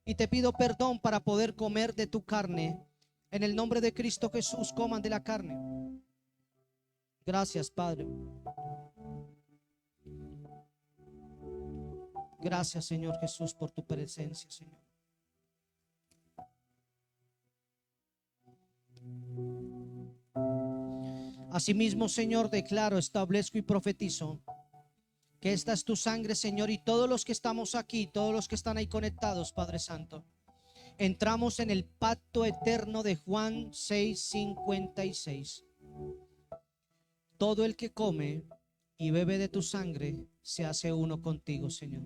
Y te pido perdón para poder comer de tu carne. En el nombre de Cristo Jesús, coman de la carne. Gracias, Padre. Gracias, Señor Jesús, por tu presencia, Señor. Asimismo, Señor, declaro, establezco y profetizo que esta es tu sangre, Señor, y todos los que estamos aquí, todos los que están ahí conectados, Padre Santo, entramos en el pacto eterno de Juan 6:56. Todo el que come y bebe de tu sangre se hace uno contigo, Señor.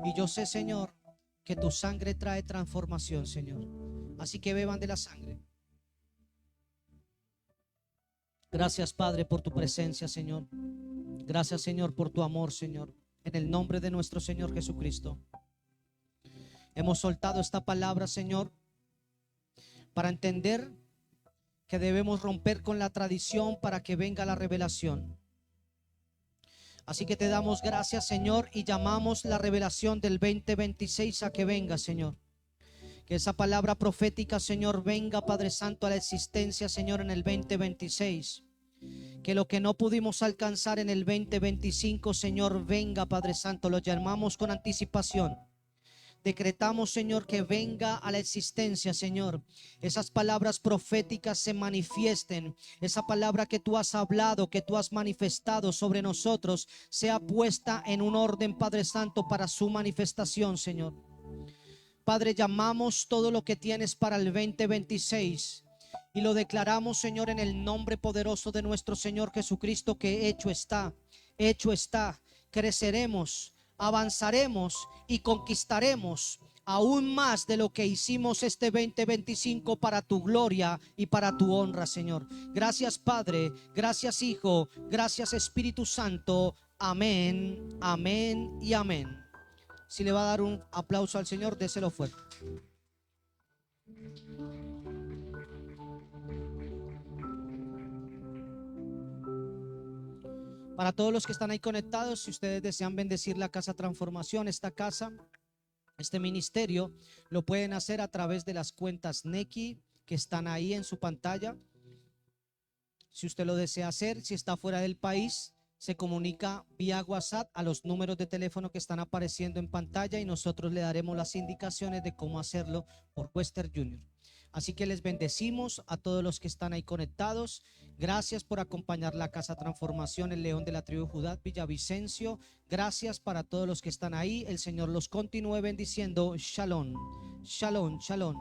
Y yo sé, Señor, que tu sangre trae transformación, Señor. Así que beban de la sangre. Gracias, Padre, por tu presencia, Señor. Gracias, Señor, por tu amor, Señor. En el nombre de nuestro Señor Jesucristo. Hemos soltado esta palabra, Señor, para entender que debemos romper con la tradición para que venga la revelación. Así que te damos gracias, Señor, y llamamos la revelación del 2026 a que venga, Señor. Que esa palabra profética, Señor, venga, Padre Santo, a la existencia, Señor, en el 2026. Que lo que no pudimos alcanzar en el 2025, Señor, venga, Padre Santo. Lo llamamos con anticipación. Decretamos, Señor, que venga a la existencia, Señor. Esas palabras proféticas se manifiesten. Esa palabra que tú has hablado, que tú has manifestado sobre nosotros, sea puesta en un orden, Padre Santo, para su manifestación, Señor. Padre, llamamos todo lo que tienes para el 2026 y lo declaramos, Señor, en el nombre poderoso de nuestro Señor Jesucristo, que hecho está, hecho está. Creceremos, avanzaremos y conquistaremos aún más de lo que hicimos este 2025 para tu gloria y para tu honra, Señor. Gracias, Padre, gracias, Hijo, gracias, Espíritu Santo. Amén, amén y amén. Si le va a dar un aplauso al Señor, déselo fuerte. Para todos los que están ahí conectados, si ustedes desean bendecir la Casa Transformación, esta casa, este ministerio, lo pueden hacer a través de las cuentas Nequi que están ahí en su pantalla. Si usted lo desea hacer, si está fuera del país, se comunica vía WhatsApp a los números de teléfono que están apareciendo en pantalla y nosotros le daremos las indicaciones de cómo hacerlo por Western Junior. Así que les bendecimos a todos los que están ahí conectados. Gracias por acompañar la Casa Transformación, el León de la Tribu Judá, Villavicencio. Gracias para todos los que están ahí. El Señor los continúe bendiciendo. Shalom, shalom, shalom.